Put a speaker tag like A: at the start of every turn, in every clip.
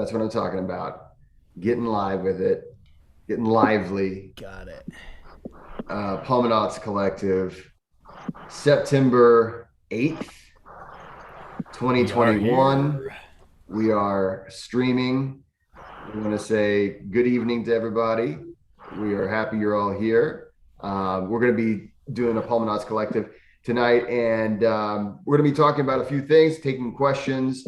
A: That's what I'm talking about. Getting live with it, getting lively.
B: Got it.
A: Pulmonaut's Collective, September 8th,
B: We are
A: 2021.
B: here.
A: We are streaming. We want to say good evening to everybody. We are happy you're all here. We're going to be doing a Pulmonauts Collective tonight, and we're going to be talking about a few things, taking questions.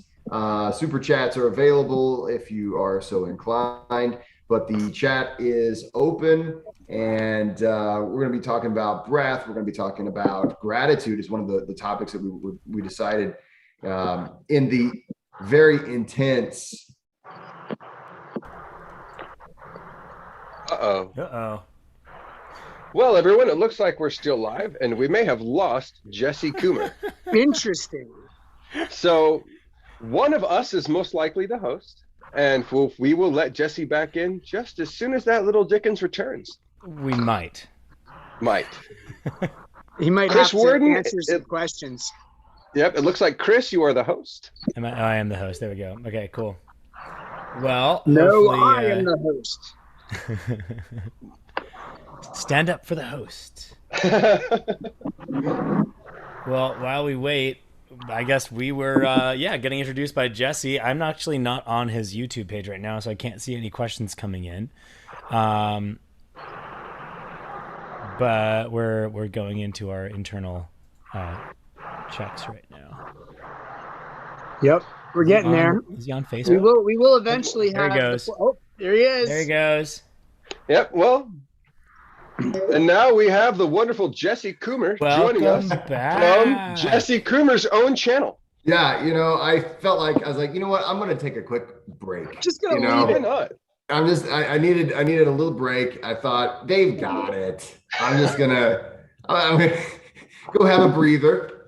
A: Super chats are available if you are so inclined, but the chat is open, and we're going to be talking about breath. We're going to be talking about gratitude is one of the topics that we decided in the very intense.
C: Uh-oh.
B: Uh-oh.
C: Well, everyone, it looks like we're still live, and we may have lost Jesse Coomer.
D: Interesting.
C: So one of us is most likely the host, and we will let Jesse back in just as soon as that little Dickens returns.
B: We might.
C: Might.
D: He might
C: Chris
D: have to
C: Warden,
D: answer some questions.
C: Yep, it looks like, Chris, you are the host.
B: I am the host. There we go. Okay, cool. Well,
D: No,
B: hopefully,
D: I am the host.
B: stand up for the host. Well, while we wait, I guess we were, getting introduced by Jesse. I'm actually not on his YouTube page right now, so I can't see any questions coming in. But we're going into our internal checks right now.
D: Yep, we're getting there.
B: Is he on Facebook?
D: We will eventually
B: There
D: have.
B: he goes.
D: There he is.
B: There he goes.
C: Yep, well, and now we have the wonderful Jesse Coomer joining us
B: back.
C: from Jesse Coomer's own channel.
A: Yeah, I felt like I was like, you know what? I'm going to take a quick break.
D: Just gonna
A: leave
C: Why
A: it.
C: not?
A: I needed a little break. I thought they've got it. I'm gonna go have a breather.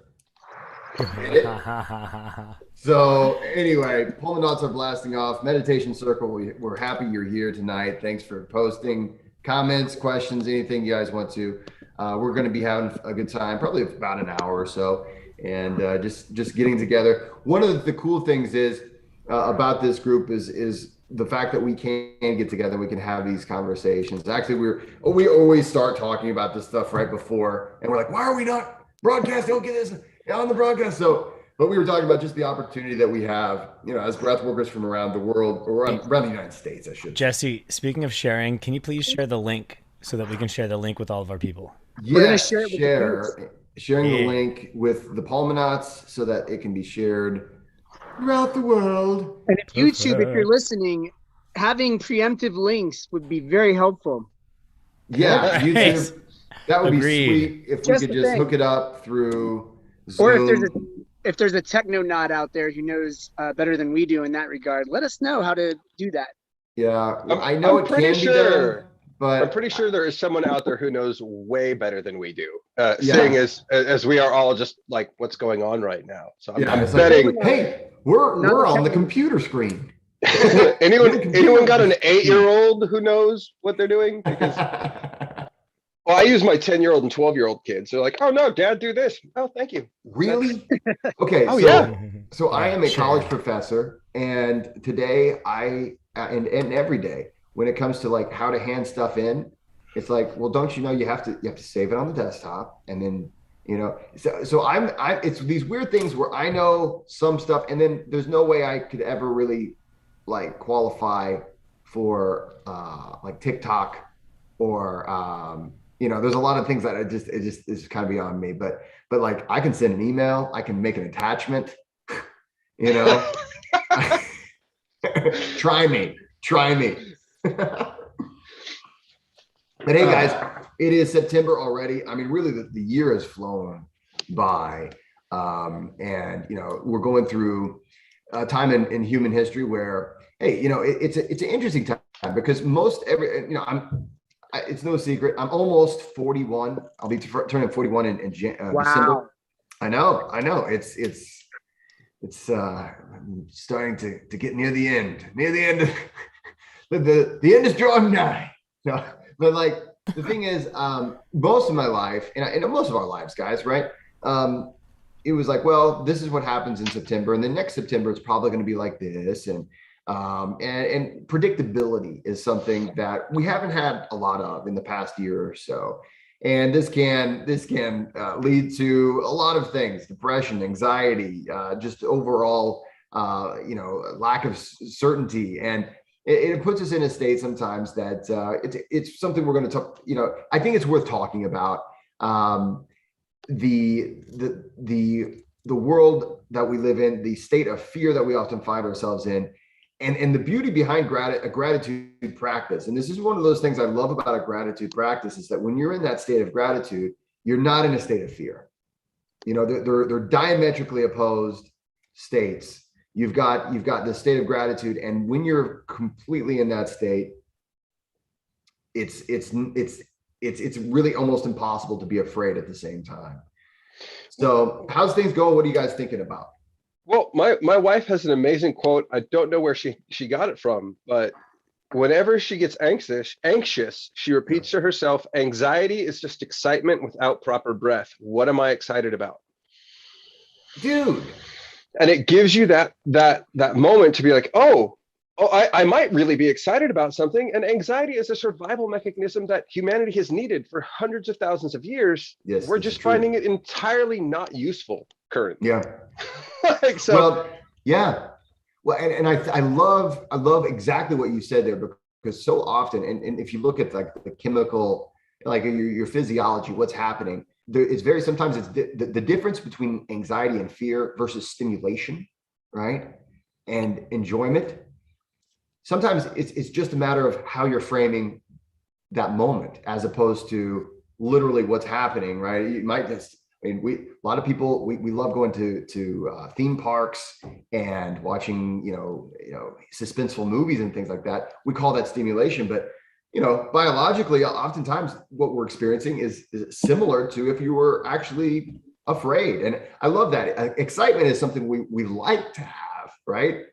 A: So anyway, Pulmonauts are blasting off. Meditation Circle, we're happy you're here tonight. Thanks for posting comments, questions, anything you guys want to. We're going to be having a good time, probably about an hour or so, and just getting together. One of the cool things is about this group is the fact that we can get together, we can have these conversations. Actually, we always start talking about this stuff right before, and we're like, why are we not broadcasting? Don't get this on the broadcast. But we were talking about just the opportunity that we have, as breath workers from around the world, or around the United States, I should.
B: Jesse, speaking of sharing, can you please share the link so that we can share the link with all of our people?
A: Yeah,
D: We're gonna share it with
A: sharing the link with the Pulmonauts so that it can be shared throughout the world.
D: And if YouTube, if you're listening, having preemptive links would be very helpful.
A: Yeah, YouTube. That would
B: Agreed.
A: be sweet if we could just hook it up through Zoom.
D: Or if there's a technonaut out there who knows better than we do in that regard, let us know how to do that.
A: Yeah, I know it can be done, but
C: I'm pretty sure there is someone out there who knows way better than we do, seeing as we are all just like what's going on right now. So I'm betting.
A: Like, hey, we're on the computer screen.
C: anyone got an 8-year-old who knows what they're doing? Because well, I use my 10-year-old and 12-year-old kids. They're like, oh no, Dad, do this. Oh, thank you.
A: Really? Okay.
C: Oh,
A: so,
C: yeah.
A: So I am a college professor, and today and every day when it comes to like how to hand stuff in, it's like, well, don't you know you have to save it on the desktop, and then so it's these weird things where I know some stuff, and then there's no way I could ever really like qualify for like TikTok or there's a lot of things that it just is kind of beyond me, but like I can send an email, I can make an attachment, try me. But hey guys, it is September already. I mean, really the year has flown by, and we're going through a time in human history where, hey, it's an interesting time because it's no secret, I'm almost 41. I'll be turning 41 in December. I know. It's starting to get near the end. The end is drawing nigh. No, but like the thing is, most of my life, and most of our lives, guys, right? It was like, well, this is what happens in September, and then next September it's probably going to be like this, and And predictability is something that we haven't had a lot of in the past year or so. And this can lead to a lot of things: depression, anxiety, just overall, lack of certainty. And it puts us in a state sometimes that it's something we're going to talk. I think it's worth talking about. The world that we live in, the state of fear that we often find ourselves in, and the beauty behind a gratitude practice. And this is one of those things I love about a gratitude practice, is that when you're in that state of gratitude, you're not in a state of fear. They're diametrically opposed states. You've got the state of gratitude, and when you're completely in that state, it's really almost impossible to be afraid at the same time. So how's things going? What are you guys thinking about?
C: Well, my wife has an amazing quote. I don't know where she got it from, but whenever she gets anxious, she repeats to herself, "Anxiety is just excitement without proper breath. What am I excited about?"
A: Dude.
C: And it gives you that moment to be like, oh, I might really be excited about something. And anxiety is a survival mechanism that humanity has needed for hundreds of thousands of years.
A: Yes,
C: we're just finding it entirely not useful currently.
A: Yeah.
C: Well,
A: yeah. Well, and I love exactly what you said there, because so often, and if you look at like the chemical, like your physiology, what's happening, sometimes it's the difference between anxiety and fear versus stimulation, right? And enjoyment. Sometimes it's just a matter of how you're framing that moment, as opposed to literally what's happening, right? You might just, a lot of people, we love going to theme parks and watching, suspenseful movies and things like that. We call that stimulation, but biologically, oftentimes what we're experiencing is similar to if you were actually afraid. And I love that. Excitement is something we like to have, right?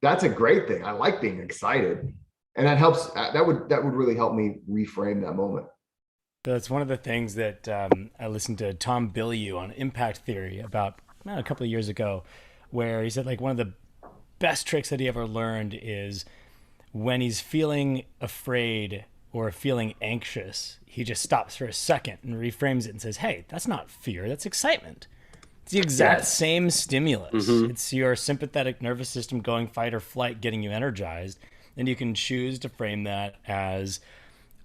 A: That's a great thing. I like being excited, and that helps. That would really help me reframe that moment.
B: That's one of the things that I listened to Tom Bilyeu on impact theory about a couple of years ago, where he said like one of the best tricks that he ever learned is when he's feeling afraid or feeling anxious, he just stops for a second and reframes it and says, "Hey, that's not fear, that's excitement." It's the exact same stimulus. Mm-hmm. It's your sympathetic nervous system going fight or flight, getting you energized. And you can choose to frame that as,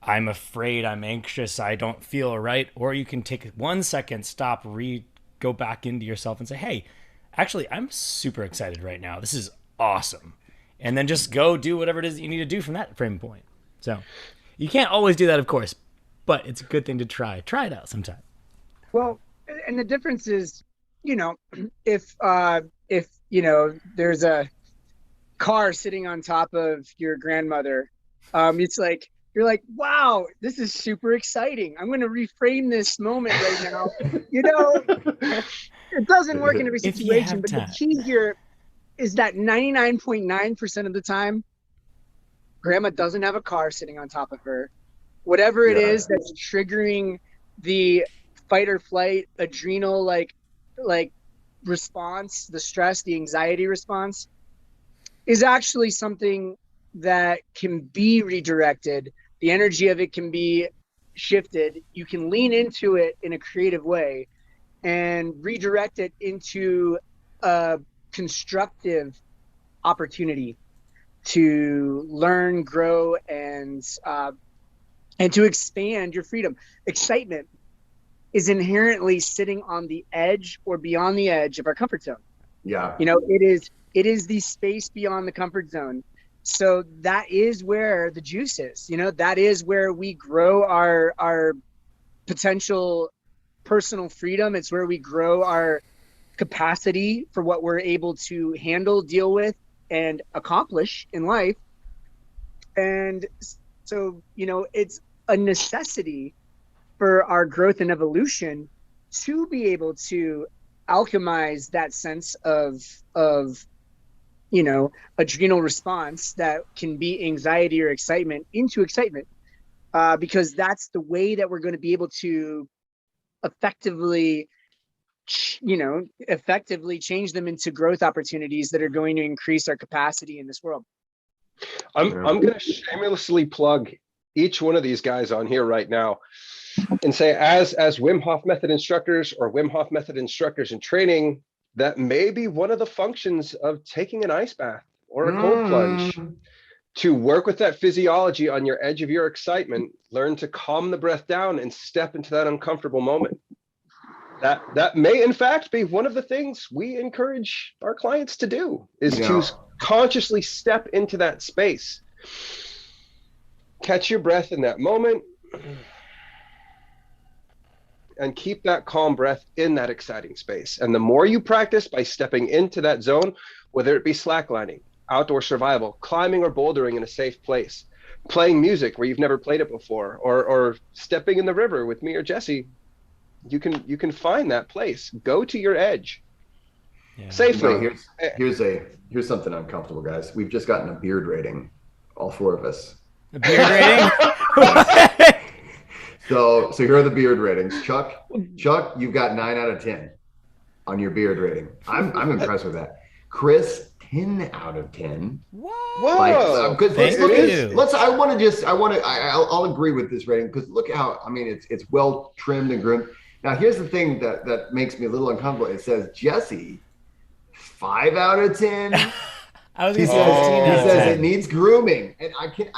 B: I'm afraid, I'm anxious, I don't feel right. Or you can take 1 second, stop, go back into yourself and say, hey, actually, I'm super excited right now. This is awesome. And then just go do whatever it is that you need to do from that frame point. So you can't always do that, of course, but it's a good thing to try. Try it out sometime.
D: Well, and the difference is, if there's a car sitting on top of your grandmother, it's like, you're like, wow, this is super exciting. I'm going to reframe this moment right now. It doesn't work in every situation, but the key here is that 99.9% of the time, grandma doesn't have a car sitting on top of her. Whatever it is that's triggering the fight or flight, adrenal, like response, the stress, the anxiety response, is actually something that can be redirected. The energy of it can be shifted. You can lean into it in a creative way and redirect it into a constructive opportunity to learn, grow, and to expand your freedom. Excitement is inherently sitting on the edge or beyond the edge of our comfort zone.
A: Yeah.
D: It is the space beyond the comfort zone. So that is where the juice is. That is where we grow our potential personal freedom. It's where we grow our capacity for what we're able to handle, deal with, and accomplish in life. And so, it's a necessity for our growth and evolution to be able to alchemize that sense of adrenal response that can be anxiety or excitement into excitement, because that's the way that we're going to be able to effectively change them into growth opportunities that are going to increase our capacity in this world.
C: I'm going to shamelessly plug each one of these guys on here right now and say, as Wim Hof method instructors or Wim Hof method instructors in training, that may be one of the functions of taking an ice bath or a cold plunge, to work with that physiology on your edge of your excitement, learn to calm the breath down and step into that uncomfortable moment. That may in fact be one of the things we encourage our clients to do, is to consciously step into that space. Catch your breath in that moment and keep that calm breath in that exciting space. And the more you practice by stepping into that zone, whether it be slacklining, outdoor survival, climbing or bouldering in a safe place, playing music where you've never played it before, or stepping in the river with me or Jesse, you can find that place. Go to your edge safely.
A: Here's something uncomfortable, guys. We've just gotten a beard rating, all four of us.
B: A beard rating?
A: So here are the beard ratings. Chuck, you've got 9 out of 10 on your beard rating. I'm impressed with that. Chris, 10 out of 10.
B: Whoa!
A: I'll agree with this rating, because look how, I mean, it's well trimmed and groomed. Now here's the thing that makes me a little uncomfortable. It says Jesse, 5 out of 10.
B: I was gonna say 15 out of 10.
A: He says it needs grooming, and I can.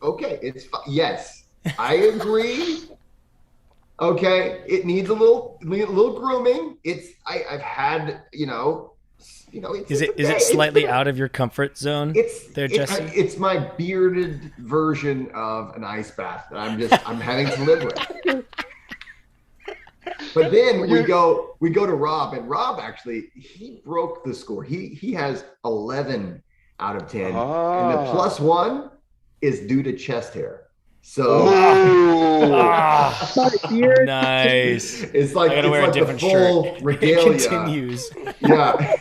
A: Okay, it's yes. I agree. Okay, it needs a little grooming. I've had,
B: Is it slightly out of your comfort zone? Jesse?
A: It's my bearded version of an ice bath that I'm having to live with. But then we go to Rob, and Rob actually, he broke the score. He has 11 out of 10, and the +1 is due to chest hair. So
B: nice.
A: It's like,
B: I gotta wear a different
A: the full
B: shirt.
A: regalia.
B: It continues.
A: Yeah.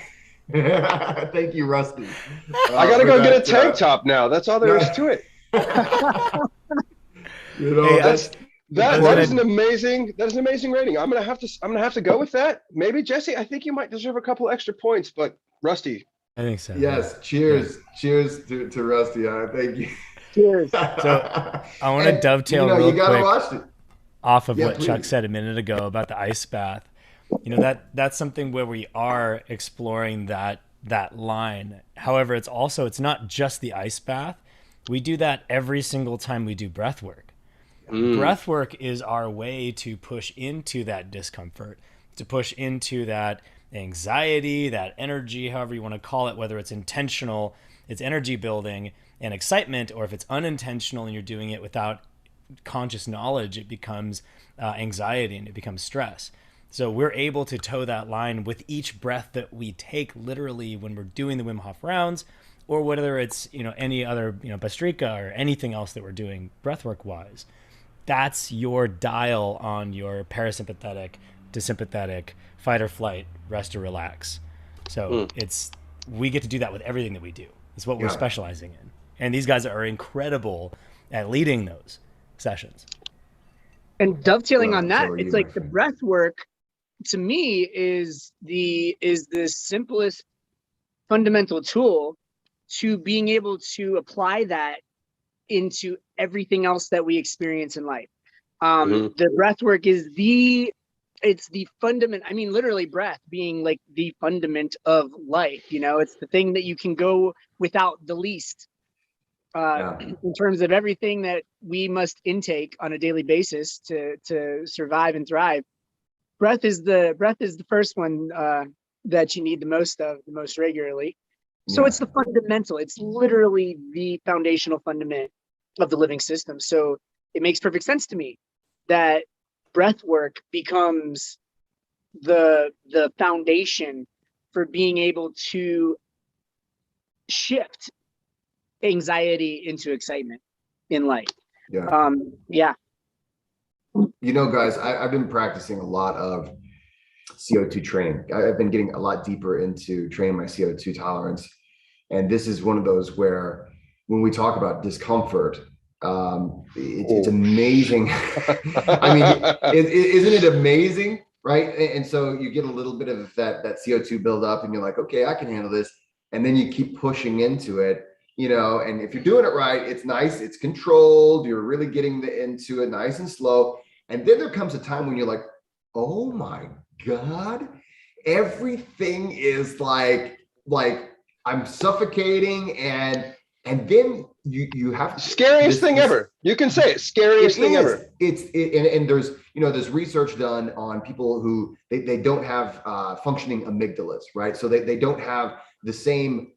A: Thank you, Rusty.
C: I gotta go get a tank top now. That's all there is to it. That is an amazing rating. I'm gonna have to go with that. Maybe Jesse, I think you might deserve a couple extra points, but Rusty.
B: I think so.
A: Yes. Cheers to Rusty. Thank you.
D: Cheers.
B: So I want to dovetail real quick off of what
A: please.
B: Chuck said a minute ago about the ice bath. That's something where we are exploring that line. However, it's not just the ice bath. We do that every single time we do breath work. Breath work is our way to push into that discomfort, to push into that anxiety, that energy, however you want to call it, whether it's intentional, it's energy building and excitement, or if it's unintentional and you're doing it without conscious knowledge, it becomes anxiety and it becomes stress. So we're able to toe that line with each breath that we take, literally, when we're doing the Wim Hof rounds, or whether it's any other Bastrika or anything else that we're doing breathwork wise. That's your dial on your parasympathetic to sympathetic, fight or flight, rest or relax. So we get to do that with everything that we do. It's what we're specializing in. And these guys are incredible at leading those sessions.
D: And dovetailing on that, it's like the breath work to me is the simplest fundamental tool to being able to apply that into everything else that we experience in life. The breath work is the fundament. I mean, literally breath being like the fundament of life. It's the thing that you can go without the least in terms of everything that we must intake on a daily basis to survive and thrive. Breath is the first one that you need the most regularly. So it's the fundamental. It's literally the foundational fundament of the living system. So it makes perfect sense to me that breath work becomes the foundation for being able to shift anxiety into excitement in life.
A: Guys, I've been practicing a lot of CO2 training. I've been getting a lot deeper into training my CO2 tolerance. And this is one of those where when we talk about discomfort, it's amazing. I mean, isn't it amazing? Right. And so you get a little bit of that CO2 build up and you're like, okay, I can handle this. And then you keep pushing into it. and if you're doing it right, it's nice, it's controlled, you're really getting into it nice and slow. And then there comes a time when you're like, oh my God, everything is like I'm suffocating, and then you have
C: scariest thing ever. You can say it, scariest thing ever.
A: And there's research done on people who they don't have functioning amygdalas, right? So they don't have the same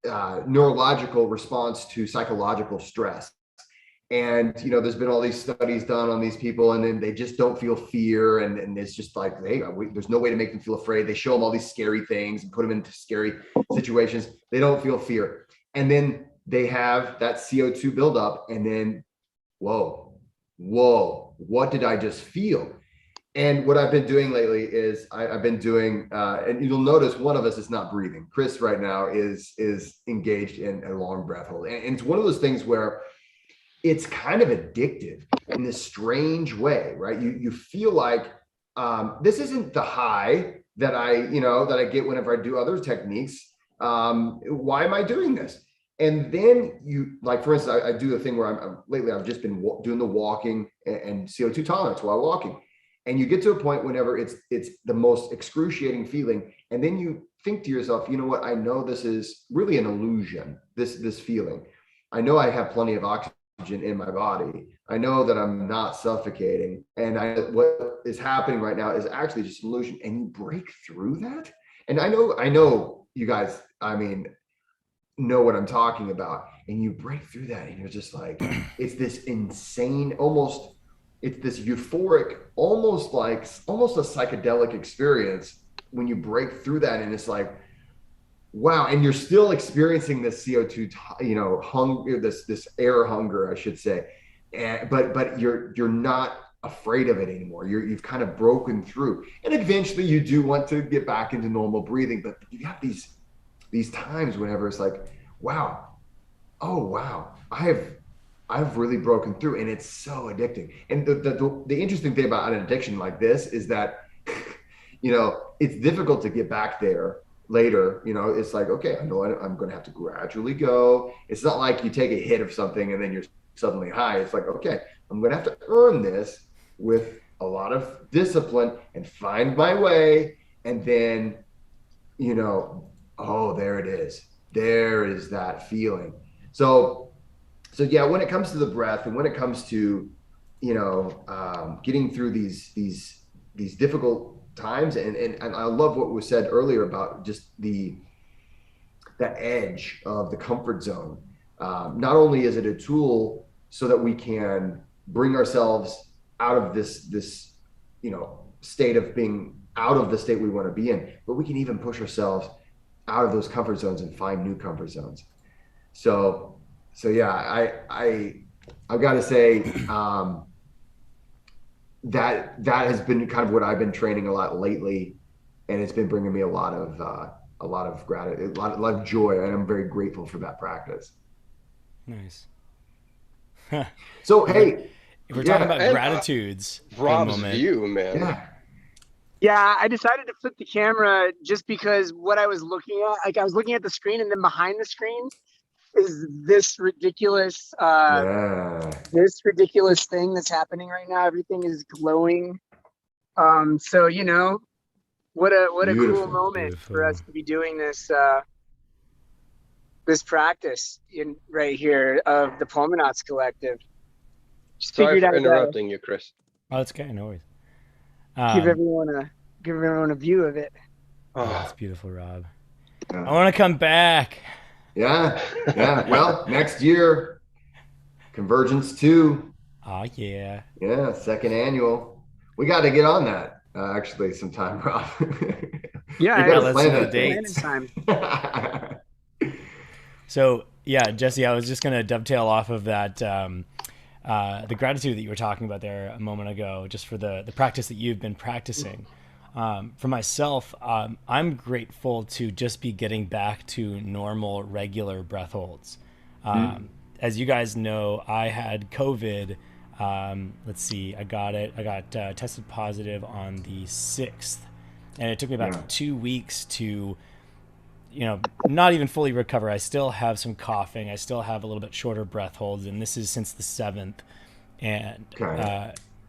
A: neurological response to psychological stress. And there's been all these studies done on these people, and then they just don't feel fear, and it's just like, hey, there's no way to make them feel afraid. They show them all these scary things and put them into scary situations. They don't feel fear, and then they have that CO2 buildup, and then whoa, what did I just feel? And what I've been doing lately is I've been doing, and you'll notice one of us is not breathing. Chris right now is engaged in a long breath hold, and it's one of those things where it's kind of addictive in this strange way, right? You feel like this isn't the high that I get whenever I do other techniques. Why am I doing this? And then like, for instance, I do the thing where lately I've just been doing the walking and CO2 tolerance while walking. And you get to a point whenever it's the most excruciating feeling. And then you think to yourself, you know what? I know this is really an illusion, this feeling. I know I have plenty of oxygen in my body. I know that I'm not suffocating, and what is happening right now is actually just an illusion. And you break through that. And I know you guys, know what I'm talking about. And you break through that, and you're just like, it's this insane, it's this euphoric, almost a psychedelic experience when you break through that. And it's like, wow. And you're still experiencing this CO2, hunger, this air hunger, I should say. But you're not afraid of it anymore. You've kind of broken through. And eventually you do want to get back into normal breathing, but you have these times whenever it's like, wow, I've really broken through, and it's so addicting. And the interesting thing about an addiction like this is that, it's difficult to get back there later. It's like, okay, I know I'm going to have to gradually go. It's not like you take a hit of something and then you're suddenly high. It's like, okay, I'm going to have to earn this with a lot of discipline and find my way. And then, oh, there it is. There is that feeling. So yeah, when it comes to the breath, and when it comes to, getting through these difficult times, and I love what was said earlier about just that edge of the comfort zone. Not only is it a tool so that we can bring ourselves out of this state of being out of the state we want to be in, but we can even push ourselves out of those comfort zones and find new comfort zones. So yeah, I've got to say, that has been kind of what I've been training a lot lately, and it's been bringing me a lot of gratitude, a lot of joy, and I'm very grateful for that practice.
B: Nice.
A: So hey,
B: if we're talking about gratitudes,
C: Rob's view, man.
D: Yeah, I decided to flip the camera just because what I was looking at, like I was looking at the screen, and then behind the screen is this ridiculous thing that's happening right now. Everything is glowing. So what a cool moment for us to be doing this practice right here of the Pulmonauts Collective.
C: Sorry for interrupting you, Chris.
B: Oh, that's okay. No worries.
D: Give everyone a view of it.
B: Oh, that's beautiful, Rob. I want to come back.
A: Yeah. Well, next year, Convergence 2.
B: Oh, yeah.
A: Yeah, second annual. We got to get on that actually sometime, Rob.
D: Yeah,
B: let's do the dates. So, yeah, Jesse, I was just going to dovetail off of that, the gratitude that you were talking about there a moment ago, just for the practice that you've been practicing. For myself, I'm grateful to just be getting back to normal, regular breath holds. As you guys know, I had COVID. Let's see, I got tested positive on the 6th, and it took me about 2 weeks to not even fully recover. I still have some coughing. I still have a little bit shorter breath holds, and this is since the 7th. And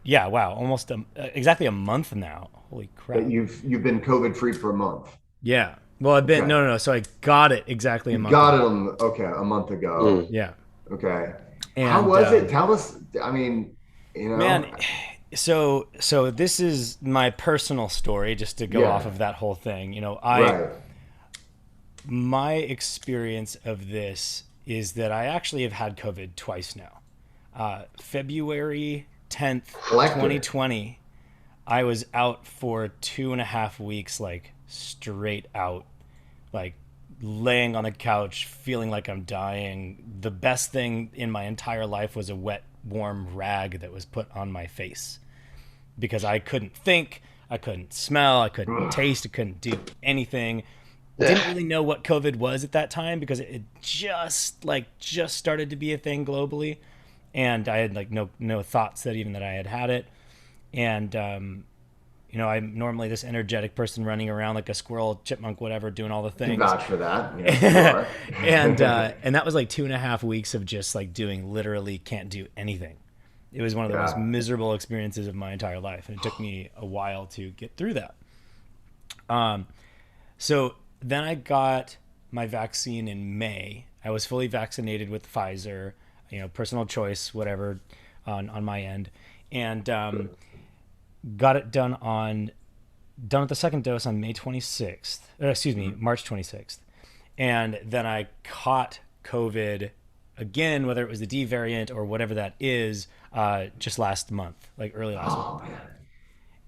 B: yeah, wow, almost exactly a month now. Holy crap!
A: That you've been COVID free for a month.
B: Yeah. Well, I've been no. So I got it exactly a month.
A: Got it a month ago.
B: Yeah.
A: Okay.
B: And,
A: how was it? Tell us. I mean,
B: man. So this is my personal story, just to go off of that whole thing. My experience of this is that I actually have had COVID twice now. February 10th, 2020, I was out for 2.5 weeks, like straight out, like laying on the couch, feeling like I'm dying. The best thing in my entire life was a wet, warm rag that was put on my face, because I couldn't think, I couldn't smell, I couldn't taste, I couldn't do anything. Didn't really know what COVID was at that time, because it just started to be a thing globally, and I had like no thoughts that I had it. And I'm normally this energetic person running around like a squirrel, chipmunk, whatever, doing all the things.
A: Vouch for that. Yeah,
B: and that was like 2.5 weeks of just like doing literally can't do anything. It was one of the most miserable experiences of my entire life, and it took me a while to get through that. So then I got my vaccine in May. I was fully vaccinated with Pfizer, personal choice, whatever, on my end, and got it done with the second dose on March 26th. And then I caught COVID again, whether it was the D variant or whatever that is, just last month, like early last month.
A: Man.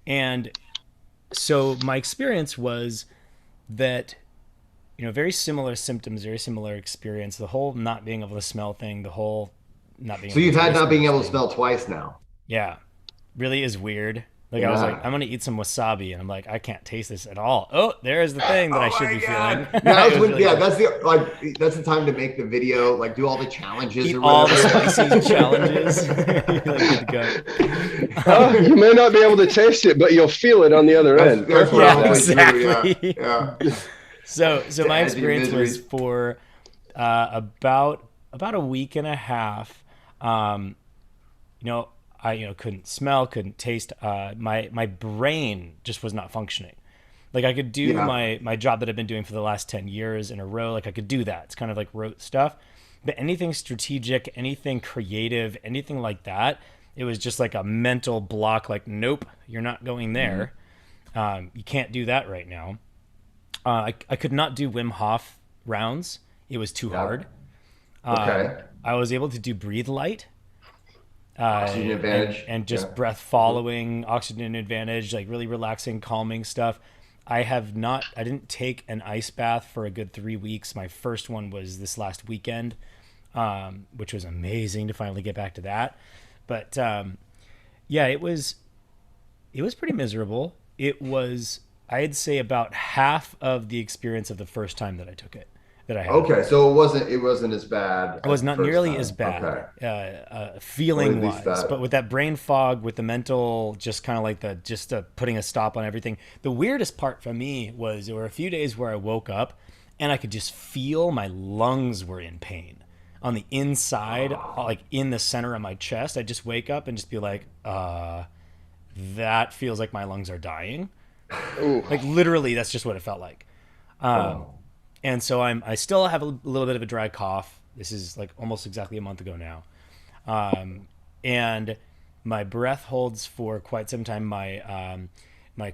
B: And so my experience was that, very similar symptoms, very similar experience. The whole not being able to smell thing, the whole not being.
A: So you've had not being able to smell twice now.
B: Yeah, really is weird. Like I was like, I'm gonna eat some wasabi, and I'm like, I can't taste this at all. Oh, there's the thing that I should be feeling.
A: That's the time to make the video, like do all the challenges.
B: Eat
A: or
B: all the spicy challenges. Good to go.
C: You may not be able to taste it, but you'll feel it on the other end.
B: Exactly.
A: Yeah.
B: So my experience was for about a week and a half. I couldn't smell, couldn't taste. My brain just was not functioning. Like I could do my job that I've been doing for the last 10 years in a row. Like I could do that. It's kind of like rote stuff. But anything strategic, anything creative, anything like that, it was just like a mental block. Like, nope, you're not going there. You can't do that right now. I could not do Wim Hof rounds. It was too hard. I was able to do breathe light.
A: Oxygen advantage.
B: And just breath following, oxygen advantage, like really relaxing, calming stuff. I didn't take an ice bath for a good 3 weeks. My first one was this last weekend, which was amazing to finally get back to that. But it was pretty miserable. It was, I'd say, about half of the experience of the first time that I took it. That I had.
A: Okay, so it wasn't as bad.
B: It was not nearly as bad, feeling wise, but with that brain fog, with the mental, just kind of like putting a stop on everything. The weirdest part for me was there were a few days where I woke up and I could just feel my lungs were in pain on the inside, like in the center of my chest. I'd just wake up and just be like, that feels like my lungs are dying.
C: Ooh.
B: Like literally, that's just what it felt like. And so I still have a little bit of a dry cough. This is like almost exactly a month ago now. And my breath holds for quite some time. My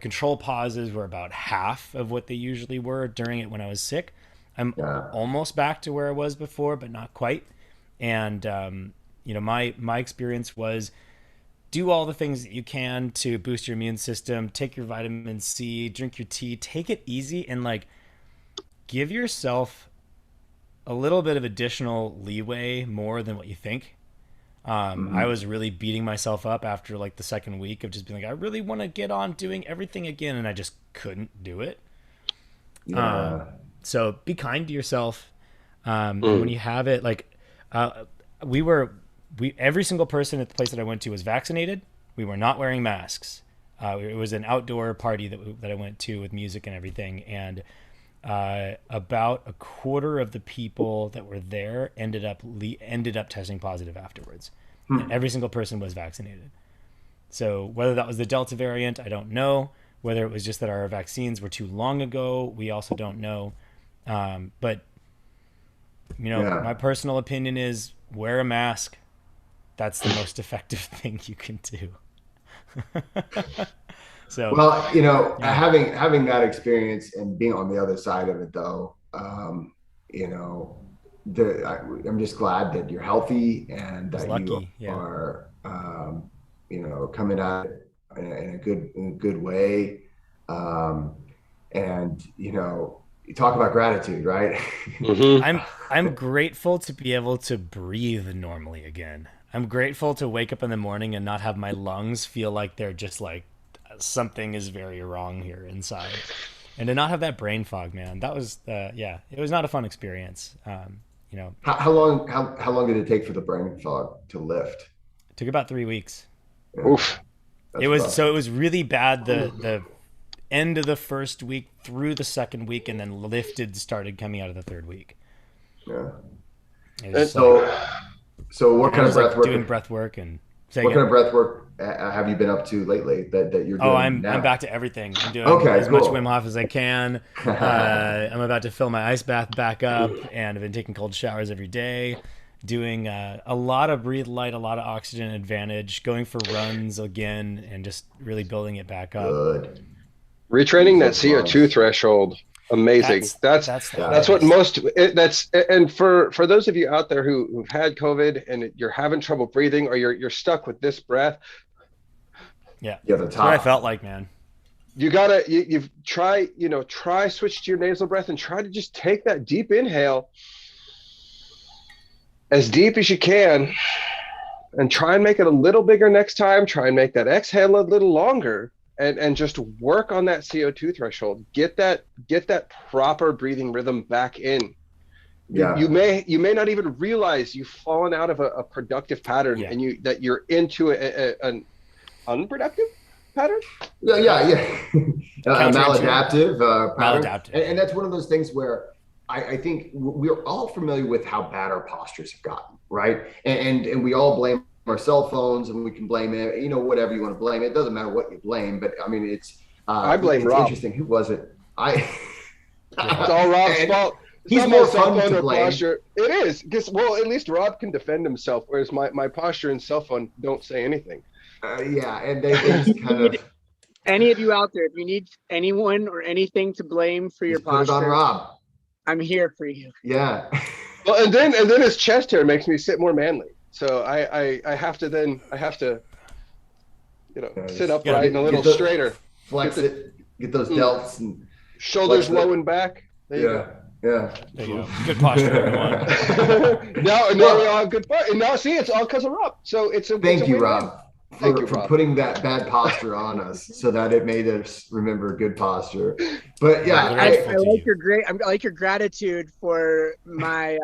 B: control pauses were about half of what they usually were during it when I was sick. I'm almost back to where I was before, but not quite. And, my experience was do all the things that you can to boost your immune system, take your vitamin C, drink your tea, take it easy, and like, give yourself a little bit of additional leeway, more than what you think. I was really beating myself up after like the second week of just being like, I really want to get on doing everything again, and I just couldn't do it. So be kind to yourself. And when you have it, like every single person at the place that I went to was vaccinated. We were not wearing masks. It was an outdoor party that I went to with music and everything, and about a quarter of the people that were there ended up testing positive afterwards. And every single person was vaccinated. So whether that was the Delta variant, I don't know. Whether it was just that our vaccines were too long ago, we also don't know. But my personal opinion is wear a mask. That's the most effective thing you can do. So,
A: well, having that experience and being on the other side of it, though, I'm just glad that you're healthy and that you are, coming at it in a good way. And you talk about gratitude, right?
B: Mm-hmm. I'm grateful to be able to breathe normally again. I'm grateful to wake up in the morning and not have my lungs feel like they're just like something is very wrong here inside, and to not have that brain fog, man. That was it was not a fun experience.
A: How long did it take for the brain fog to lift?
B: It took about 3 weeks.
A: Yeah. Oof.
B: It was really bad the end of the first week through the second week, and then started coming out of the third week.
A: Yeah. So what kind of breath work?
B: Doing breath work and
A: what kind of breath work have you been up to lately that you're doing?
B: I'm back to everything. I'm doing as much Wim Hof as I can. I'm about to fill my ice bath back up, and I've been taking cold showers every day, doing a lot of breathe light, a lot of oxygen advantage, going for runs again, and just really building it back up.
C: Good. Retraining that CO2 threshold. Amazing. That's what and for those of you out there who've had COVID and you're having trouble breathing, or you're stuck with this breath.
B: That's what I felt like, man.
C: You gotta you've try switch to your nasal breath and try to just take that deep inhale as deep as you can, and try and make it a little bigger next time. Try and make that exhale a little longer. And just work on that CO2 threshold. Get that proper breathing rhythm back in. Yeah. You may not even realize you've fallen out of a productive pattern, and that you're into an unproductive pattern.
A: Yeah. Maladaptive pattern. Maladaptive. And that's one of those things where I think we're all familiar with how bad our postures have gotten, right? And we all blame our cell phones, and we can blame it, whatever you want to blame. It doesn't matter what you blame, but I mean,
C: I blame Rob.
A: Interesting. Who was it?
C: It's all Rob's fault.
A: He's more fun to blame.
C: Posture. It is, because at least Rob can defend himself, whereas my posture and cell phone don't say anything.
A: And they just kind of.
D: Any of you out there, if you need anyone or anything to blame for your posture,
A: put it on Rob.
D: I'm here for you.
A: Yeah.
C: Well, and then his chest hair makes me sit more manly. So I have to sit upright and a little straighter.
A: Flex get those delts and
C: shoulders low and back.
A: There you
B: go. Good posture, everyone.
C: now we all have good posture. And now see, it's all because of Rob. So
A: thank you, Rob. For putting that bad posture on us, so that it made us remember good posture. But
D: I like your gratitude for my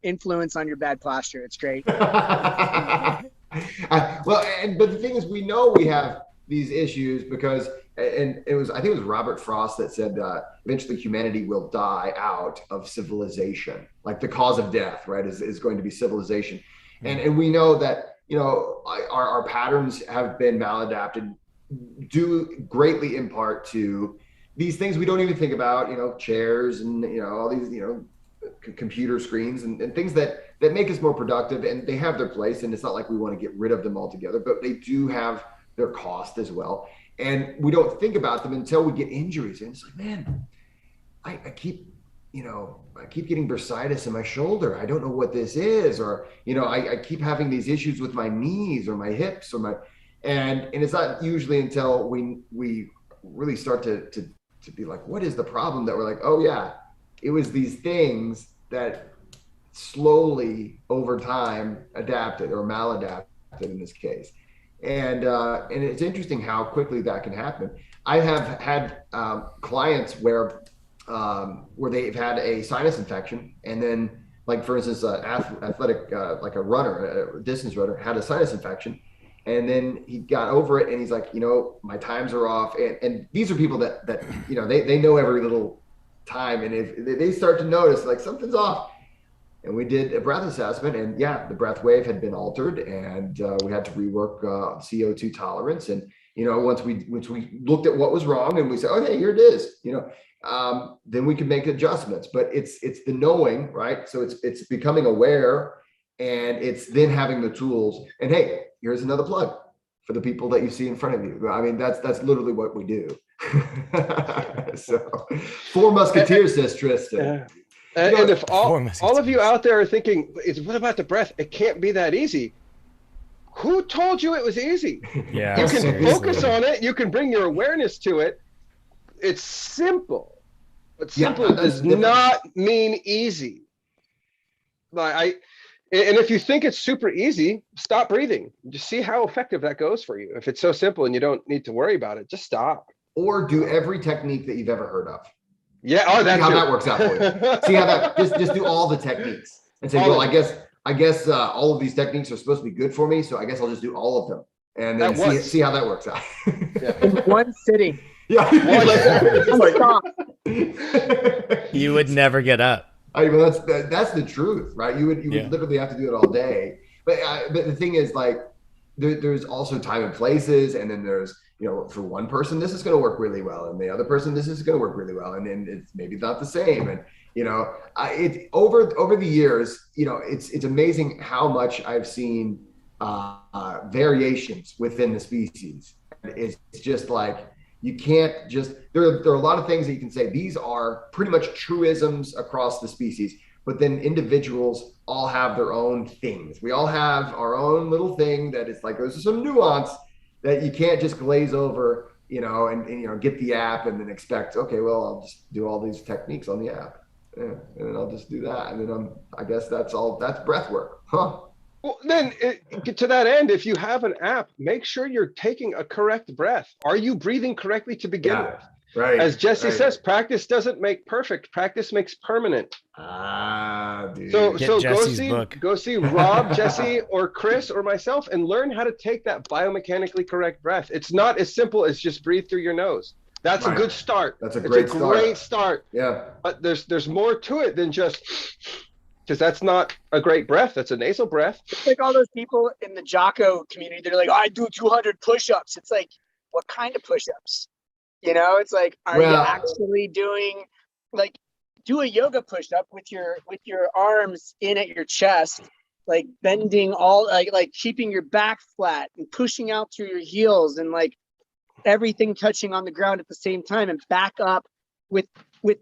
D: influence on your bad posture. It's great.
A: But the thing is, we know we have these issues because, and I think it was Robert Frost that said eventually humanity will die out of civilization. Like the cause of death, right, is going to be civilization, and we know that. Our patterns have been maladapted, due greatly in part to these things we don't even think about, chairs and, all these, computer screens and things that make us more productive, and they have their place. And it's not like we want to get rid of them altogether, but they do have their cost as well. And we don't think about them until we get injuries. And it's like, man, I keep getting bursitis in my shoulder. I don't know what this is, or, I keep having these issues with my knees or my hips and it's not usually until we really start to be like, what is the problem, that we're like, oh yeah, it was these things that slowly over time adapted or maladapted in this case. And it's interesting how quickly that can happen. I have had clients where they've had a sinus infection, and then, like, for instance, athletic, like a runner, a distance runner, had a sinus infection, and then he got over it, and he's like, my times are off. And these are people that they know every little time. And if they start to notice like something's off, and we did a breath assessment, and yeah, the breath wave had been altered, and we had to rework CO2 tolerance. And once we looked at what was wrong, and we said, okay, here it is, then we can make adjustments. But it's the knowing, right? So it's becoming aware, and it's then having the tools. And hey, here's another plug for the people that you see in front of you. I mean, that's literally what we do. So, 4 Musketeers, says Tristan.
C: And if all of you out there are thinking, what about the breath? It can't be that easy. Who told you it was easy?
B: Yeah,
C: you can focus on it. You can bring your awareness to it. It's simple, but simple does not mean easy. And if you think it's super easy, stop breathing. Just see how effective that goes for you. If it's so simple and you don't need to worry about it, just stop. Or
A: do every technique that you've ever heard of.
C: Yeah. Oh,
A: that's how that works out for you. See how that just do all the techniques and say, well, I guess all of these techniques are supposed to be good for me, so I guess I'll just do all of them, and then see how that works out.
D: In one sitting.
A: Yeah.
B: You would never get up.
A: I mean, that's the truth, right? You would literally have to do it all day. But the thing is, like, there's also time and places, and then there's, for one person this is going to work really well, and the other person this is going to work really well, and then it's maybe not the same. And it over the years, it's amazing how much I've seen variations within the species. It's just like, you can't just, there are a lot of things that you can say, these are pretty much truisms across the species, but then individuals all have their own things. We all have our own little thing that it's like, there's some nuance that you can't just glaze over, and get the app and then expect, okay, well, I'll just do all these techniques on the app. Yeah, and then I'll just do that. And then I guess that's breath work. Huh?
C: Well, then to that end, if you have an app, make sure you're taking a correct breath. Are you breathing correctly to begin with?
A: Right.
C: As Jesse says, practice doesn't make perfect. Practice makes permanent.
A: Dude.
C: So go see Rob, Jesse, or Chris, or myself, and learn how to take that biomechanically correct breath. It's not as simple as just breathe through your nose. That's a good start.
A: That's a great
C: start.
A: Yeah.
C: But there's more to it than just, because that's not a great breath. That's a nasal breath.
D: It's like all those people in the Jocko community. They're like, I do 200 push-ups. It's like, what kind of push-ups? It's like, are you actually doing, like, do a yoga push-up with your arms in at your chest, like bending all, like keeping your back flat and pushing out through your heels, and like everything touching on the ground at the same time, and back up with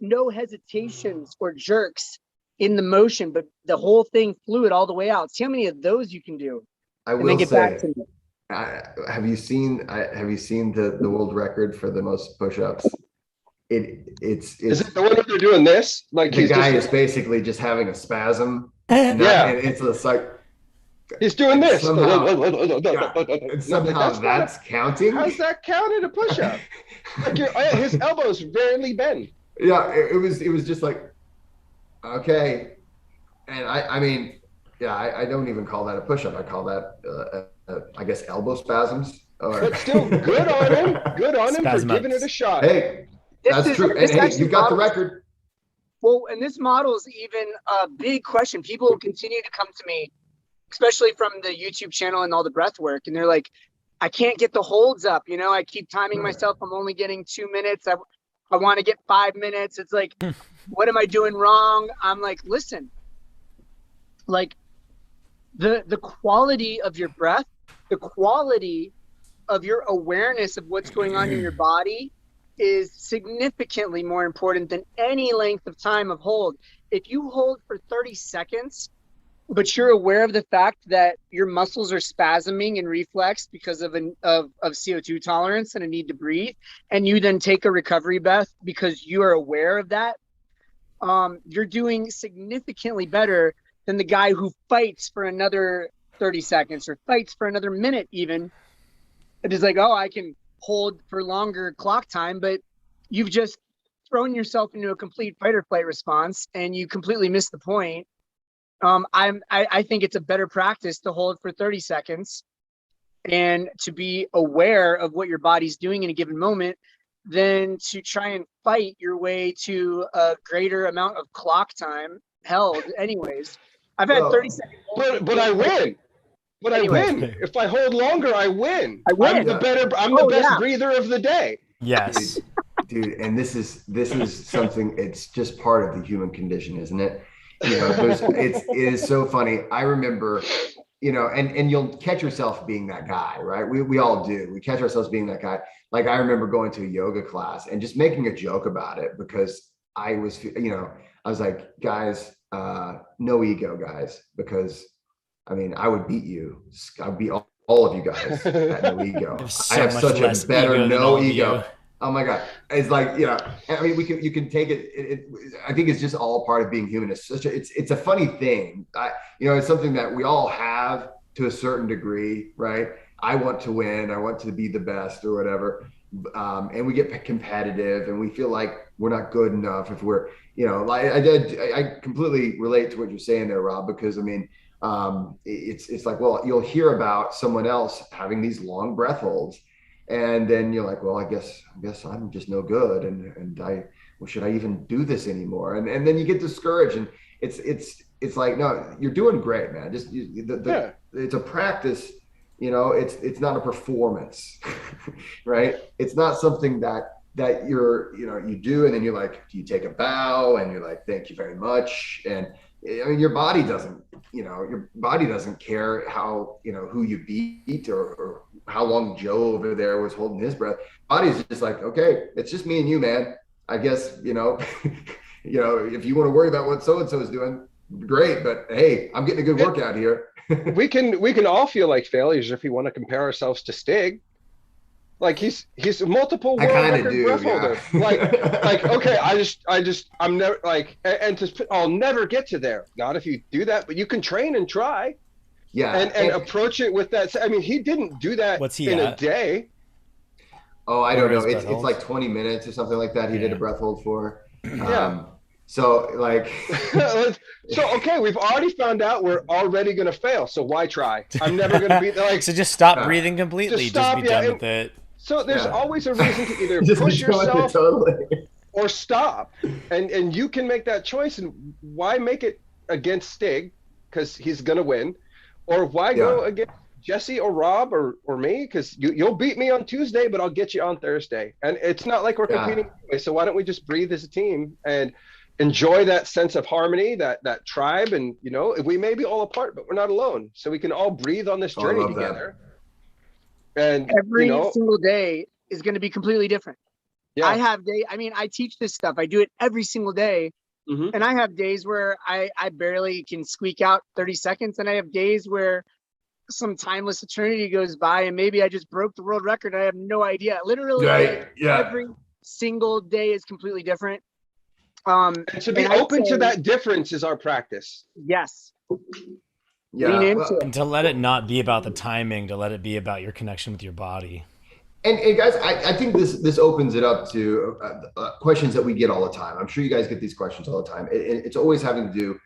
D: no hesitations or jerks in the motion, but the whole thing fluid all the way out. See how many of those you can do.
A: And then get back to me. Have you seen the world record for the most push-ups? It's
C: is it the one where they're doing this? Like
A: the guy is basically just having a spasm. And it's like
C: he's doing this.
A: Somehow that's counting.
C: How's that counted a push-up? Like his elbows barely bend.
A: Yeah, it was just like, okay. And I mean, I don't even call that a push-up. I call that I guess elbow spasms.
C: But still, good on him. Good on him for giving it a shot.
A: Hey, that's true. And hey, you've got the record.
D: Well, and this model is even a big question. People continue to come to me, especially from the YouTube channel and all the breath work, and they're like, I can't get the holds up. I keep timing myself. I'm only getting 2 minutes. I want to get 5 minutes. It's like, what am I doing wrong? I'm like, listen, like the quality of your breath, the quality of your awareness of what's going on in your body is significantly more important than any length of time of hold. If you hold for 30 seconds, but you're aware of the fact that your muscles are spasming and reflex because of CO2 tolerance and a need to breathe, and you then take a recovery breath because you are aware of that, you're doing significantly better than the guy who fights for another 30 seconds or fights for another minute even. It is like, oh, I can hold for longer clock time, but you've just thrown yourself into a complete fight or flight response and you completely missed the point. I think it's a better practice to hold for 30 seconds and to be aware of what your body's doing in a given moment than to try and fight your way to a greater amount of clock time held anyways. I've had 30-second.
C: But I win. But
D: Anyway.
C: I win. If I hold longer, I win.
D: I win.
C: I'm the best breather of the day.
B: Yes.
A: Dude, and this is something, it's just part of the human condition, isn't it? You know, it is so funny. I remember, you know, and you'll catch yourself being that guy, right? We all do. We catch ourselves being that guy. Like I remember going to a yoga class and just making a joke about it because I was, you know, I was like, guys, no ego, guys, because I mean, I would beat you. I'd beat all of you guys at no ego. I have such a better no ego. Oh my God. It's like, you know, I mean, you can take it. I think it's just all part of being human. It's a funny thing. You know, it's something that we all have to a certain degree, right? I want to win. I want to be the best or whatever. And we get competitive and we feel like we're not good enough if we're, you know, like I completely relate to what you're saying there, Rob, because I mean, it's like, well, you'll hear about someone else having these long breath holds. And then you're like, well, I guess I'm just no good. And should I even do this anymore? And then you get discouraged and it's like, no, you're doing great, man. Just it's a practice, you know, it's not a performance, right? It's not something that you're, you know, you do. And then you're like, do you take a bow? And you're like, thank you very much. And I mean, your body doesn't care how, you know, who you beat or how long Joe over there was holding his breath. Body's just like, okay, it's just me and you, man. I guess, you know, you know, if you want to worry about what so-and-so is doing, great. But hey, I'm getting a good workout here.
C: we can all feel like failures if we want to compare ourselves to Stig. Like he's a multiple world record breath holder. Like okay, I'm never like, and I'll never get to there. Not if you do that, but you can train and try.
A: Yeah,
C: and approach it with that. I mean, he didn't do that in a day.
A: Oh, I don't know. It's like 20 minutes or something like that. He did a breath hold for. So like,
C: so okay, we've already found out we're already going to fail. So why try? I'm never going to be like.
B: So just stop breathing completely. Just be done with it.
C: So there's always a reason to either push yourself or stop, and you can make that choice. And why make it against Stig because he's going to win, or why go against Jesse or Rob or me because you'll beat me on Tuesday, but I'll get you on Thursday. And it's not like we're competing anyway. So why don't we just breathe as a team and enjoy that sense of harmony, that tribe, and you know, we may be all apart, but we're not alone. So we can all breathe on this journey together. And
D: every single day is going to be completely different. Yeah. I teach this stuff. I do it every single day. Mm-hmm. And I have days where I barely can squeak out 30 seconds. And I have days where some timeless eternity goes by and maybe I just broke the world record. I have no idea. Literally every single day is completely different.
C: And to be open to that difference is our practice.
D: Yes.
A: Yeah,
B: and to let it not be about the timing, to let it be about your connection with your body.
A: And guys, I think this opens it up to questions that we get all the time. I'm sure you guys get these questions all the time. It's always having to do,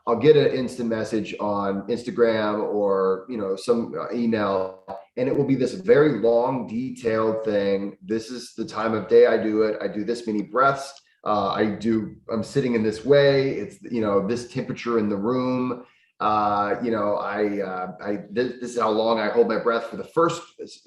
A: I'll get an instant message on Instagram or, you know, some email, and it will be this very long, detailed thing. This is the time of day I do it. I do this many breaths. I'm sitting in this way. It's, you know, this temperature in the room. You know, this is how long I hold my breath for the first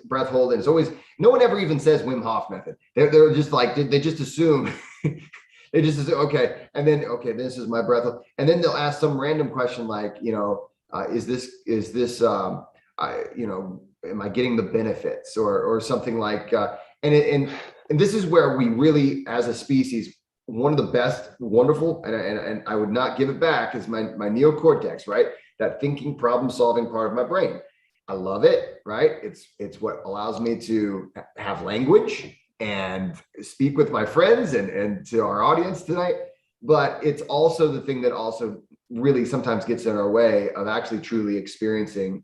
A: breath hold. And it's always, no one ever even says Wim Hof method. They're just like, they just assume, they just assume, okay. And then, okay, this is my breath hold. And then they'll ask some random question like, you know, is this, you know, am I getting the benefits or something like, and this is where we really, as a species, one of the best, wonderful, and I would not give it back, is my neocortex, right? That thinking, problem solving part of my brain. I love it, right? It's what allows me to have language and speak with my friends and to our audience tonight. But it's also the thing that also really sometimes gets in our way of actually truly experiencing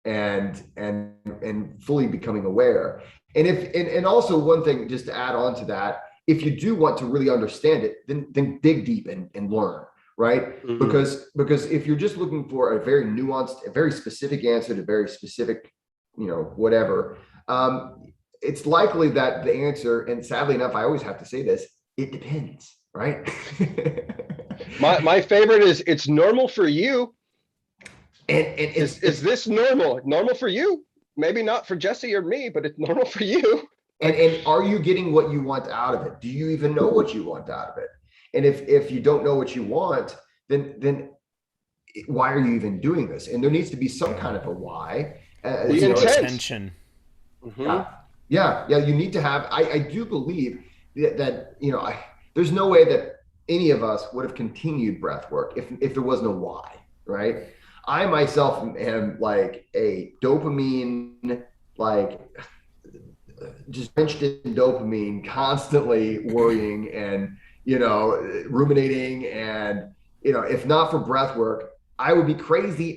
A: and fully becoming aware. And also one thing just to add on to that, if you do want to really understand it, then dig deep and learn, right? Mm-hmm. Because if you're just looking for a very nuanced, a very specific answer to very specific, you know, whatever, it's likely that the answer, and sadly enough, I always have to say this, it depends, right?
C: My favorite is, it's normal for you.
A: And
C: is this normal for you? Maybe not for Jesse or me, but it's normal for you.
A: And are you getting what you want out of it? Do you even know what you want out of it? And if you don't know what you want, then why are you even doing this? And there needs to be some kind of a why.
C: The
B: intention.
A: Yeah. You need to have. I do believe that there's no way that any of us would have continued breath work if there was no why, right? I myself am like a dopamine, like just drenched in dopamine, constantly worrying and ruminating, and if not for breath work, I would be crazier,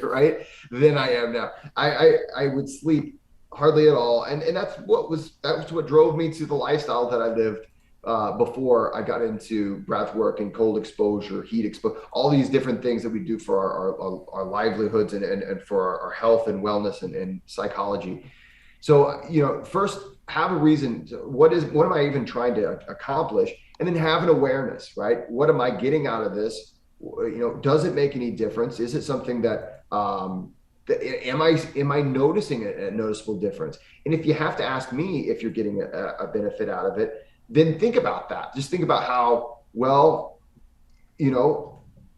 A: right, than I am now. I would sleep hardly at all, and that was what drove me to the lifestyle that I lived before I got into breath work and cold exposure, heat exposure, all these different things that we do for our livelihoods and for our health and wellness and psychology. So, first have a reason. What am I even trying to accomplish? And then have an awareness, right? What am I getting out of this? Does it make any difference? Is it something that, am I noticing a noticeable difference? And if you have to ask me if you're getting a benefit out of it, then think about that. Just think about how,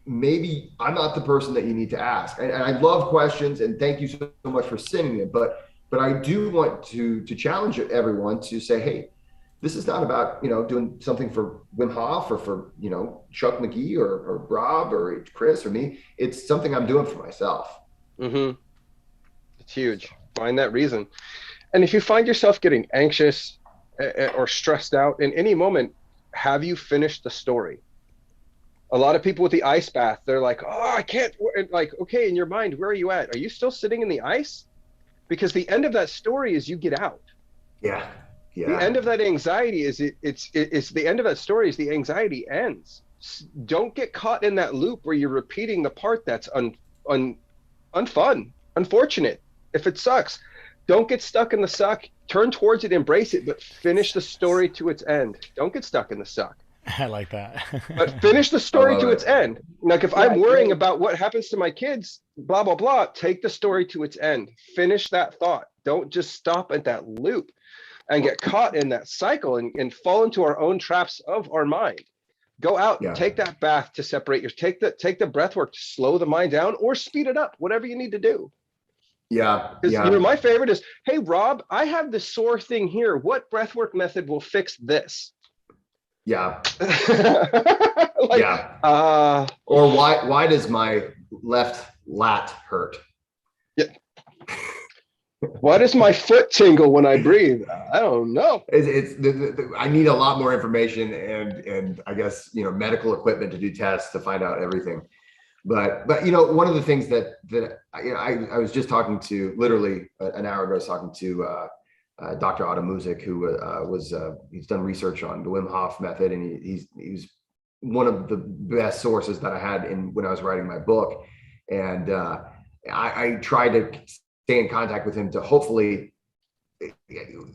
A: maybe I'm not the person that you need to ask. And I love questions, and thank you so much for sending them. But I do want to challenge everyone to say, hey, this is not about, doing something for Wim Hof or for, Chuck McGee or Rob or Chris or me. It's something I'm doing for myself.
C: Mm-hmm. It's huge. Find that reason. And if you find yourself getting anxious or stressed out in any moment, have you finished the story? A lot of people with the ice bath, they're like, oh, I can't, like, okay, in your mind, where are you at? Are you still sitting in the ice? Because the end of that story is you get out.
A: Yeah.
C: The end of that anxiety is it's the end of that story is the anxiety ends. Don't get caught in that loop where you're repeating the part that's unfun, unfortunate. If it sucks, don't get stuck in the suck. Turn towards it, embrace it, but finish the story to its end. Don't get stuck in the suck.
B: I like that.
C: But finish the story to its end. Like if I'm worrying about what happens to my kids, blah, blah, blah, take the story to its end. Finish that thought. Don't just stop at that loop and get caught in that cycle and fall into our own traps of our mind. Go out and take that bath to separate take the breath work to slow the mind down or speed it up, whatever you need to do.
A: Yeah.
C: My favorite is, hey, Rob, I have this sore thing here. What breathwork method will fix this?
A: Yeah.
C: Or
A: why does my left lat hurt?
C: Yeah. Why does my foot tingle when I breathe? I don't know.
A: I need a lot more information and I guess medical equipment to do tests to find out everything. But one of the things that I was just talking to, literally an hour ago, I was talking to Dr. Otto Muzik, who he's done research on the Wim Hof method, and he's one of the best sources that I had when I was writing my book. And I tried to stay in contact with him to hopefully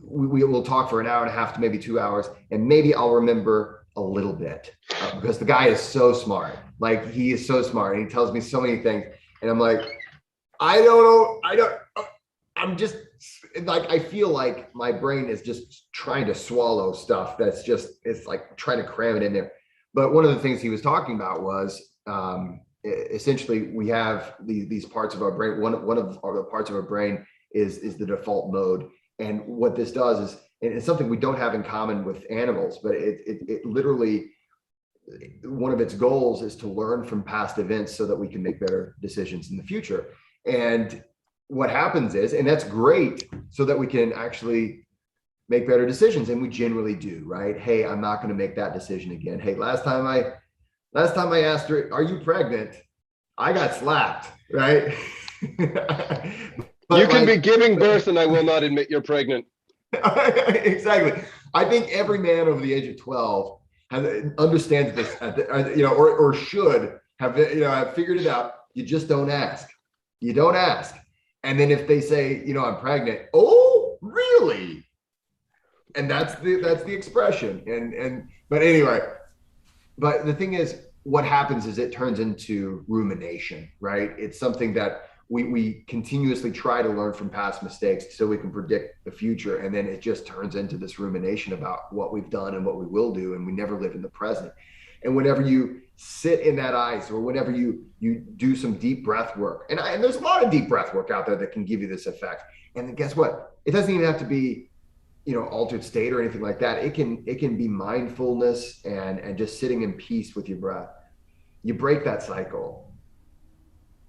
A: we will talk for an hour and a half to maybe 2 hours, and maybe I'll remember a little bit because the guy is so smart. Like, he is so smart, and he tells me so many things, and I'm like, I don't know. I'm just like, I feel like my brain is just trying to swallow stuff it's like trying to cram it in there. But one of the things he was talking about was essentially we have these parts of our brain. One of the parts of our brain is the default mode. And what this does is, and it's something we don't have in common with animals, but it literally, one of its goals is to learn from past events so that we can make better decisions in the future. And what happens is, and that's great, so that we can actually make better decisions, and we generally do, right? Hey, I'm not going to make that decision again. Hey, last time I asked her, "Are you pregnant?" I got slapped, right?
C: You can be giving birth, and I will not admit you're pregnant.
A: Exactly. I think every man over the age of 12 understands this, or should have figured it out. You just don't ask. You don't ask. And then if they say, I'm pregnant, oh, really? And that's the expression. But anyway, but the thing is, what happens is it turns into rumination, right? It's something that we continuously try to learn from past mistakes so we can predict the future. And then it just turns into this rumination about what we've done and what we will do. And we never live in the present. And whenever you sit in that ice, or whenever you do some deep breath work, and there's a lot of deep breath work out there that can give you this effect. And guess what? It doesn't even have to be, altered state or anything like that. It can be mindfulness and just sitting in peace with your breath. You break that cycle.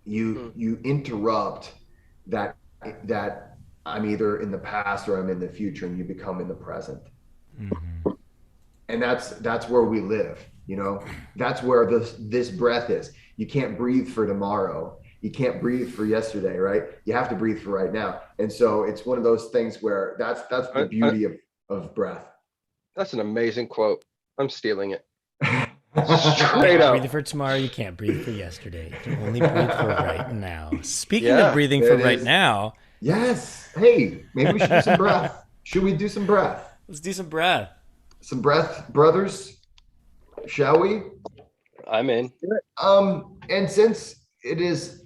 A: You interrupt that I'm either in the past or I'm in the future, and you become in the present. Mm-hmm. And that's where we live. That's where this breath is. You can't breathe for tomorrow. You can't breathe for yesterday, right? You have to breathe for right now. And so it's one of those things where that's the beauty of breath.
C: That's an amazing quote. I'm stealing it. Straight up.
B: Breathe for tomorrow. You can't breathe for yesterday. You can only breathe for right now. Speaking of breathing for right now.
A: Yes. Hey, maybe we should do some breath. Should we do some breath?
B: Let's do some breath. Some
A: breath, brothers. Shall we?
C: I'm in.
A: And since it is,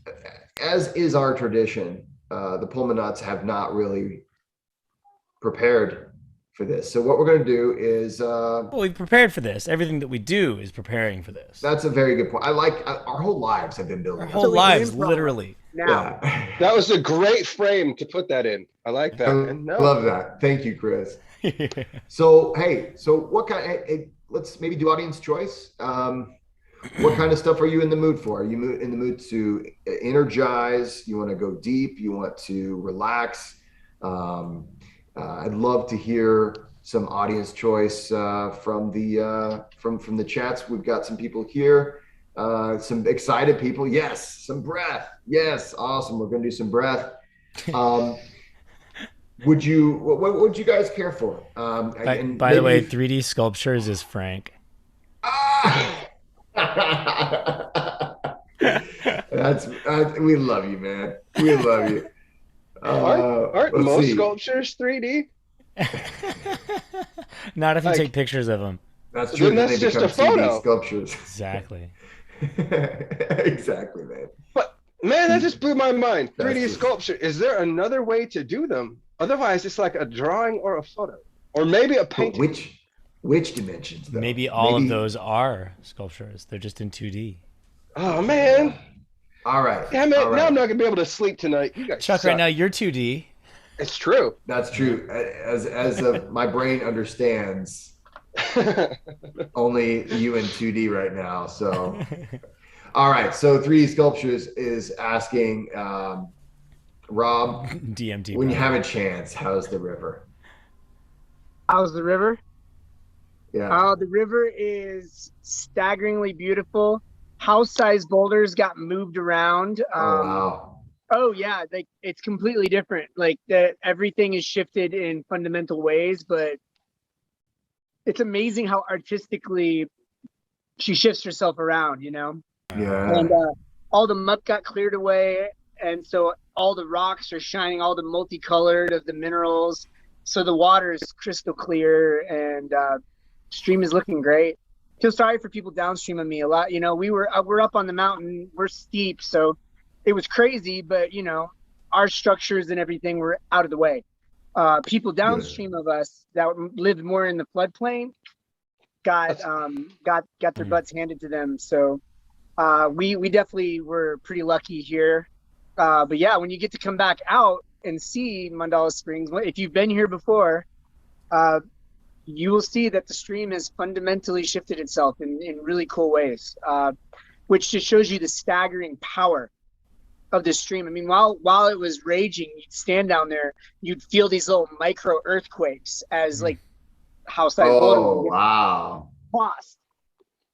A: as is our tradition, the Pulmonauts have not really prepared for this. So what we're going to do is...
B: well, we've prepared for this. Everything that we do is preparing for this.
A: That's a very good point. Our whole lives have been building.
B: Our whole lives, literally.
D: Now.
A: Yeah.
C: That was a great frame to put that in. I like that.
A: Love that. Thank you, Chris. So, hey, what kind of... let's maybe do audience choice. What kind of stuff are you in the mood for? Are you in the mood to energize? You want to go deep? You want to relax? I'd love to hear some audience choice from the chats. We've got some people here, some excited people. Yes, some breath. Yes, awesome. We're going to do some breath. What would you guys care for?
B: By the way, 3D sculptures is Frank.
A: We love you, man. We love you.
C: Aren't most sculptures 3D?
B: Not if you take pictures of them.
A: That's true.
C: Then that's just a photo.
A: Sculptures.
B: Exactly.
A: Exactly, man.
C: But man, that just blew my mind. 3D sculpture. Is there another way to do them? Otherwise, it's like a drawing or a photo, or maybe a painting.
A: Which dimensions, though?
B: Maybe all of those are sculptures. They're just in 2D.
C: Oh, man.
A: All right.
C: Damn it. Now I'm not going to be able to sleep tonight. You guys
B: Chuck,
C: suck.
B: right now, you're 2D.
C: It's true.
A: That's true. As my brain understands, only you in 2D right now. So, all right. So 3D Sculptures is asking, Rob,
B: DMT.
A: When you have a chance, how's the river?
D: How's the river?
A: Yeah.
D: The river is staggeringly beautiful. House-sized boulders got moved around.
A: Wow.
D: Oh yeah, like it's completely different. Like everything is shifted in fundamental ways, but it's amazing how artistically she shifts herself around.
A: Yeah.
D: And all the muck got cleared away, and so all the rocks are shining, all the multicolored of the minerals. So the water is crystal clear, and stream is looking great. Feel sorry for people downstream of me a lot. We're up on the mountain, we're steep, so it was crazy, but our structures and everything were out of the way. People downstream of us that lived more in the floodplain got their butts handed to them. So we definitely were pretty lucky here. But yeah, when you get to come back out and see Mandala Springs, if you've been here before, you will see that the stream has fundamentally shifted itself in really cool ways, which just shows you the staggering power of the stream. I mean, while it was raging, you'd stand down there, you'd feel these little micro earthquakes as like house-sized boulders.
A: Wow.
D: Tossed.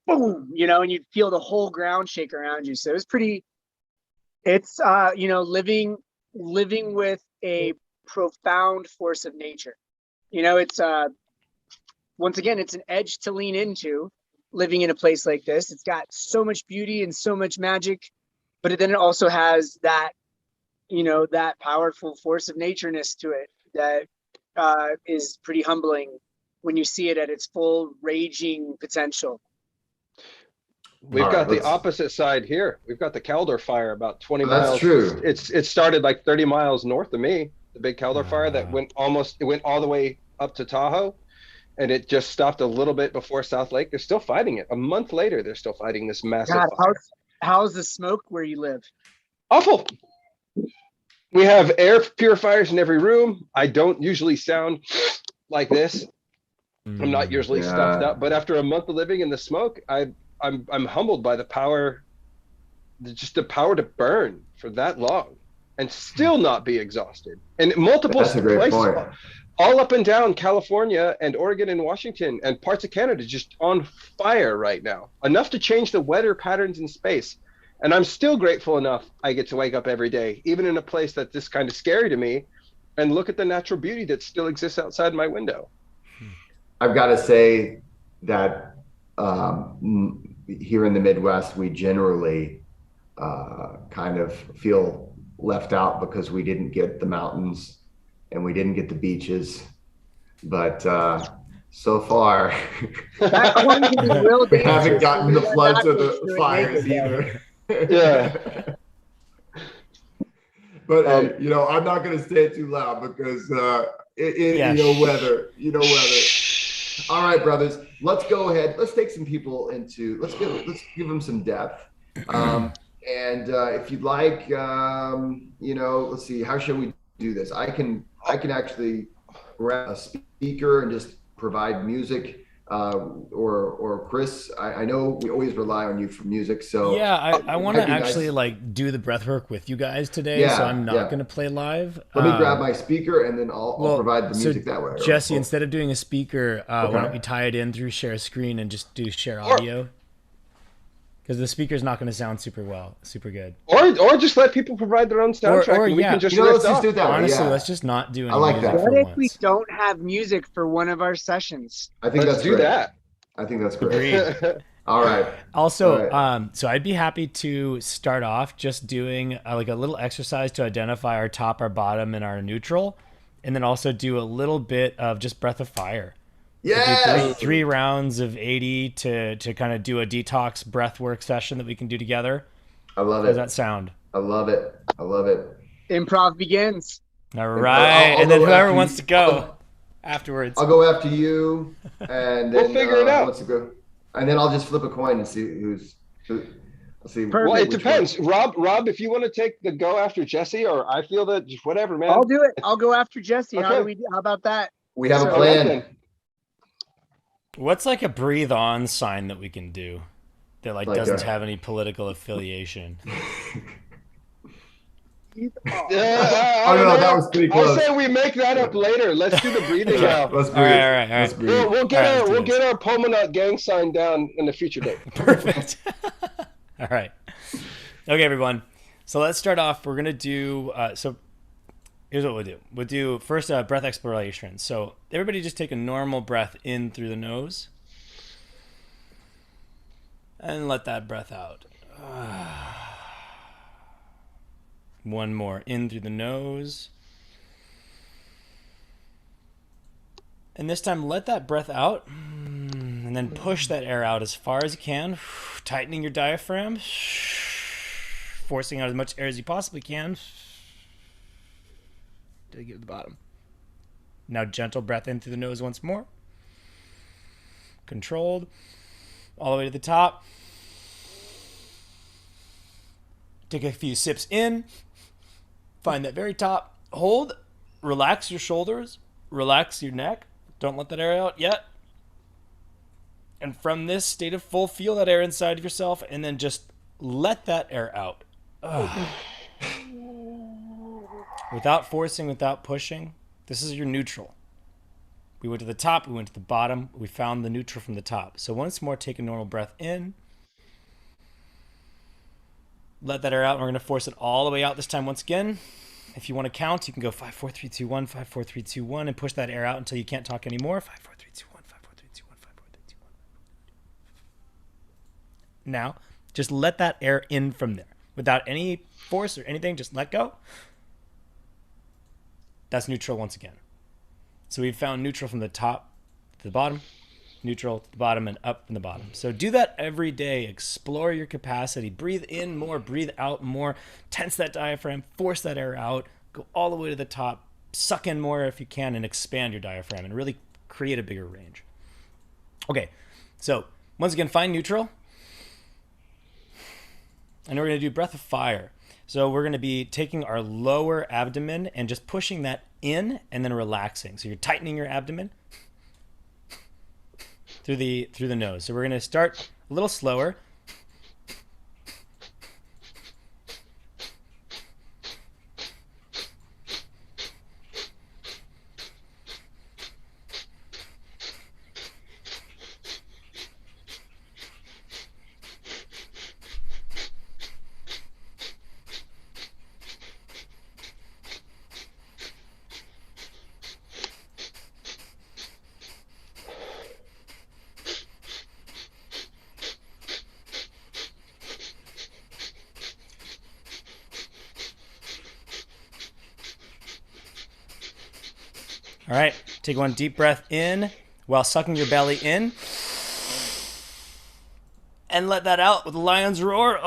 D: Boom, and you'd feel the whole ground shake around you. So it was pretty, it's, living with a profound force of nature. It's, once again, it's an edge to lean into living in a place like this. It's got so much beauty and so much magic, but then it also has that, that powerful force of natureness to it that is pretty humbling when you see it at its full raging potential.
C: We've got the opposite side here. We've got the Caldor fire about 20 miles.
A: That's true.
C: It started like 30 miles north of me. The big Caldor fire that went all the way up to Tahoe, and it just stopped a little bit before South Lake. They're still fighting it. A month later, they're still fighting this massive fire.
D: How's the smoke where you live?
C: Awful. We have air purifiers in every room. I don't usually sound like this. I'm not usually stuffed up, but after a month of living in the smoke, I'm humbled by the power, just the power to burn for that long and still not be exhausted. And multiple places, all up and down California and Oregon and Washington and parts of Canada, just on fire right now. Enough to change the weather patterns in space. And I'm still grateful enough I get to wake up every day, even in a place that's this kind of scary to me, and look at the natural beauty that still exists outside my window.
A: I've got to say that here in the Midwest, we generally kind of feel left out because we didn't get the mountains and we didn't get the beaches. But so far, we haven't gotten the floods or the fires either.
C: Yeah.
A: But I'm not going to say it too loud because weather. All right, brothers, let's go ahead. Let's take some people let's give them some depth. And if you'd like, let's see, how should we do this? I can actually grab a speaker and just provide music, or Chris, I know we always rely on you for music. So
B: yeah, I want to actually do the breath work with you guys today. So I'm not going to play live.
A: Let me grab my speaker and then I'll provide the music that way.
B: Jesse, instead of doing a speaker, why don't we tie it in through share screen and just do share audio? Because the speaker's not going to sound super good.
C: Or just let people provide their own soundtrack and we can just
A: let's just do that.
B: Honestly, let's just not do anything.
A: I like that.
D: What if we don't have music for one of our sessions?
A: I think
C: let's do that.
A: I think that's great. All right.
B: Also, so I'd be happy to start off just doing a little exercise to identify our top, our bottom, and our neutral, and then also do a little bit of just breath of fire.
A: Yeah.
B: Three rounds of 80 to kind of do a detox breath work session that we can do together.
A: I love it.
B: How does that sound?
A: I love it.
D: Improv begins.
B: All right. And then whoever wants to go afterwards.
A: I'll go after you, and then
C: we'll figure it out.
A: Wants to go, and then I'll just flip a coin and see who. I'll see.
C: Well, it depends. Rob, if you want to take the go after Jesse, or I feel that just whatever, man.
D: I'll do it. I'll go after Jesse.
C: Okay.
D: How about that?
A: We have a plan.
B: What's a breathe on sign that we can do that doesn't have any political affiliation?
A: No, that was pretty close.
C: I say we make that up later. Let's do the breathing now.
A: Let's breathe.
B: All right.
A: Let's breathe.
C: We'll get our Pulmonaut gang sign down in a future date.
B: Perfect. All right. Okay, everyone. So let's start off. We're gonna do. So here's what we'll do. We'll do first breath exploration. So everybody just take a normal breath in through the nose, and let that breath out. One more in through the nose. And this time let that breath out and then push that air out as far as you can, tightening your diaphragm, forcing out as much air as you possibly can to get to the bottom. Now gentle breath in through the nose once more. Controlled. All the way to the top. Take a few sips in. Find that very top. Hold. Relax your shoulders. Relax your neck. Don't let that air out yet. And from this state of full, feel that air inside of yourself and then just let that air out. Without forcing, without pushing. This is your neutral. We went to the top, we went to the bottom, we found the neutral from the top. So once more, take a normal breath in. Let that air out, and we're going to force it all the way out this time once again. If you want to count, you can go 5, 4, 3, 2, 1, 5, 4, 3, 2, 1, and push that air out until you can't talk anymore. 5, 4, 3, 2, 1, 5, 4, 3, 2, 1, 5, 4, 3, 2, 1. Now, just let that air in from there. Without any force or anything, just let go. That's neutral once again. So we've found neutral from the top to the bottom, neutral to the bottom, and up from the bottom. So do that every day. Explore your capacity. Breathe in more, breathe out more. Tense that diaphragm, force that air out, go all the way to the top, suck in more if you can, and expand your diaphragm and really create a bigger range. Okay, so once again, find neutral. And we're going to do breath of fire. So we're going to be taking our lower abdomen and just pushing that in and then relaxing. So you're tightening your abdomen through the nose. So we're going to start a little slower. All right, take one deep breath in while sucking your belly in. And let that out with a lion's roar. Keep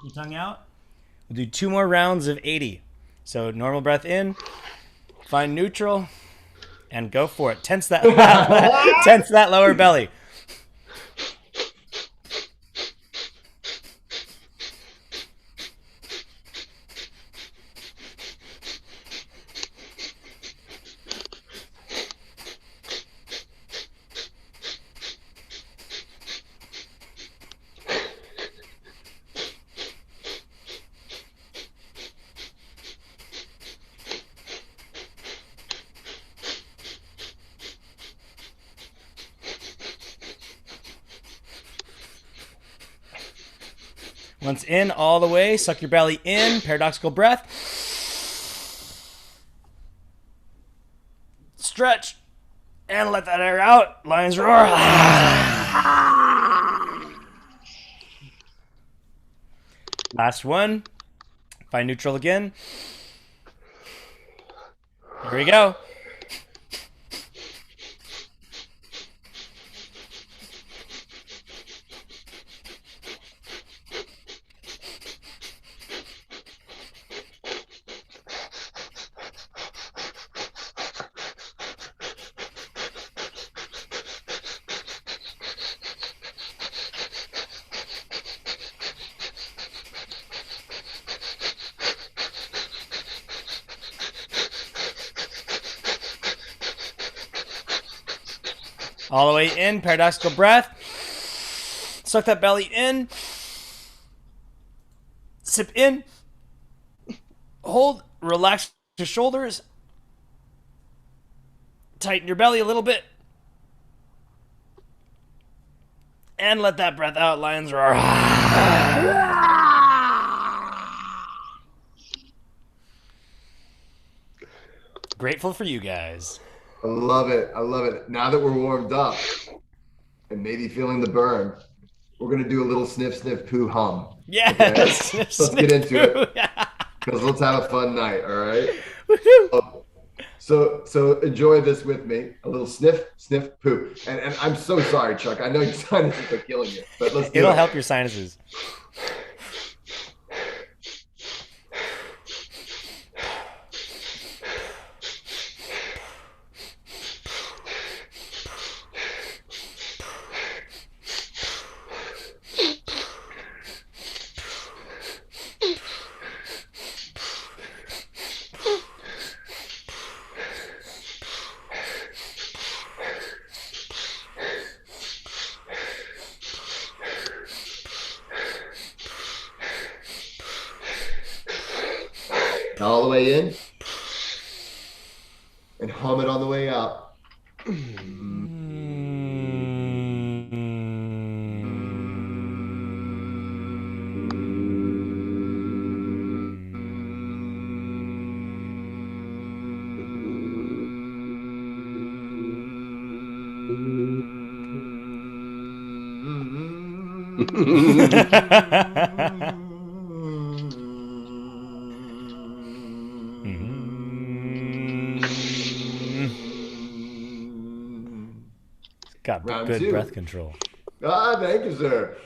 B: your tongue out. We'll do 2 more rounds of 80. So normal breath in, find neutral, and go for it. Tense that, tense that lower belly. Once in, all the way, suck your belly in, paradoxical breath. Stretch, and let that air out, lion's roar. Last one, find neutral again. Here we go. All the way in, paradoxical breath. Suck that belly in. Sip in. Hold, relax your shoulders. Tighten your belly a little bit. And let that breath out, lion's roar. Grateful for you guys.
A: I love it. I love it. Now that we're warmed up and maybe feeling the burn, we're going to do a little sniff, sniff, poo, hum.
B: Yes.
A: Okay?
B: Sniff,
A: Let's get into it. Because let's have a fun night, all right?
B: Woohoo.
A: So enjoy this with me. A little sniff, sniff, poo. And I'm so sorry, Chuck. I know your sinuses are killing you, but let's do
B: It'll
A: it.
B: help your sinuses.
A: All the way in and hum it on the way out.
B: Got
A: Round
B: good
A: 2.
B: breath control.
A: Ah, thank you, sir.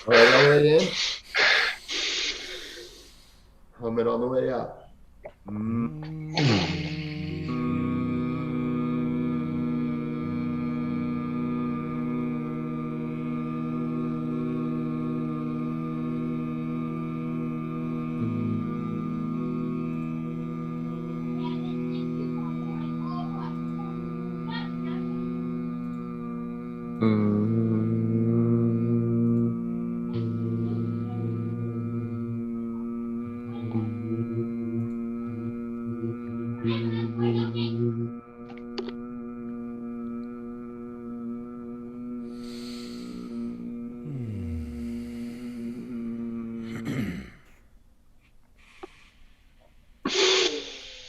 A: All right, all the way in. Hum it on the way out.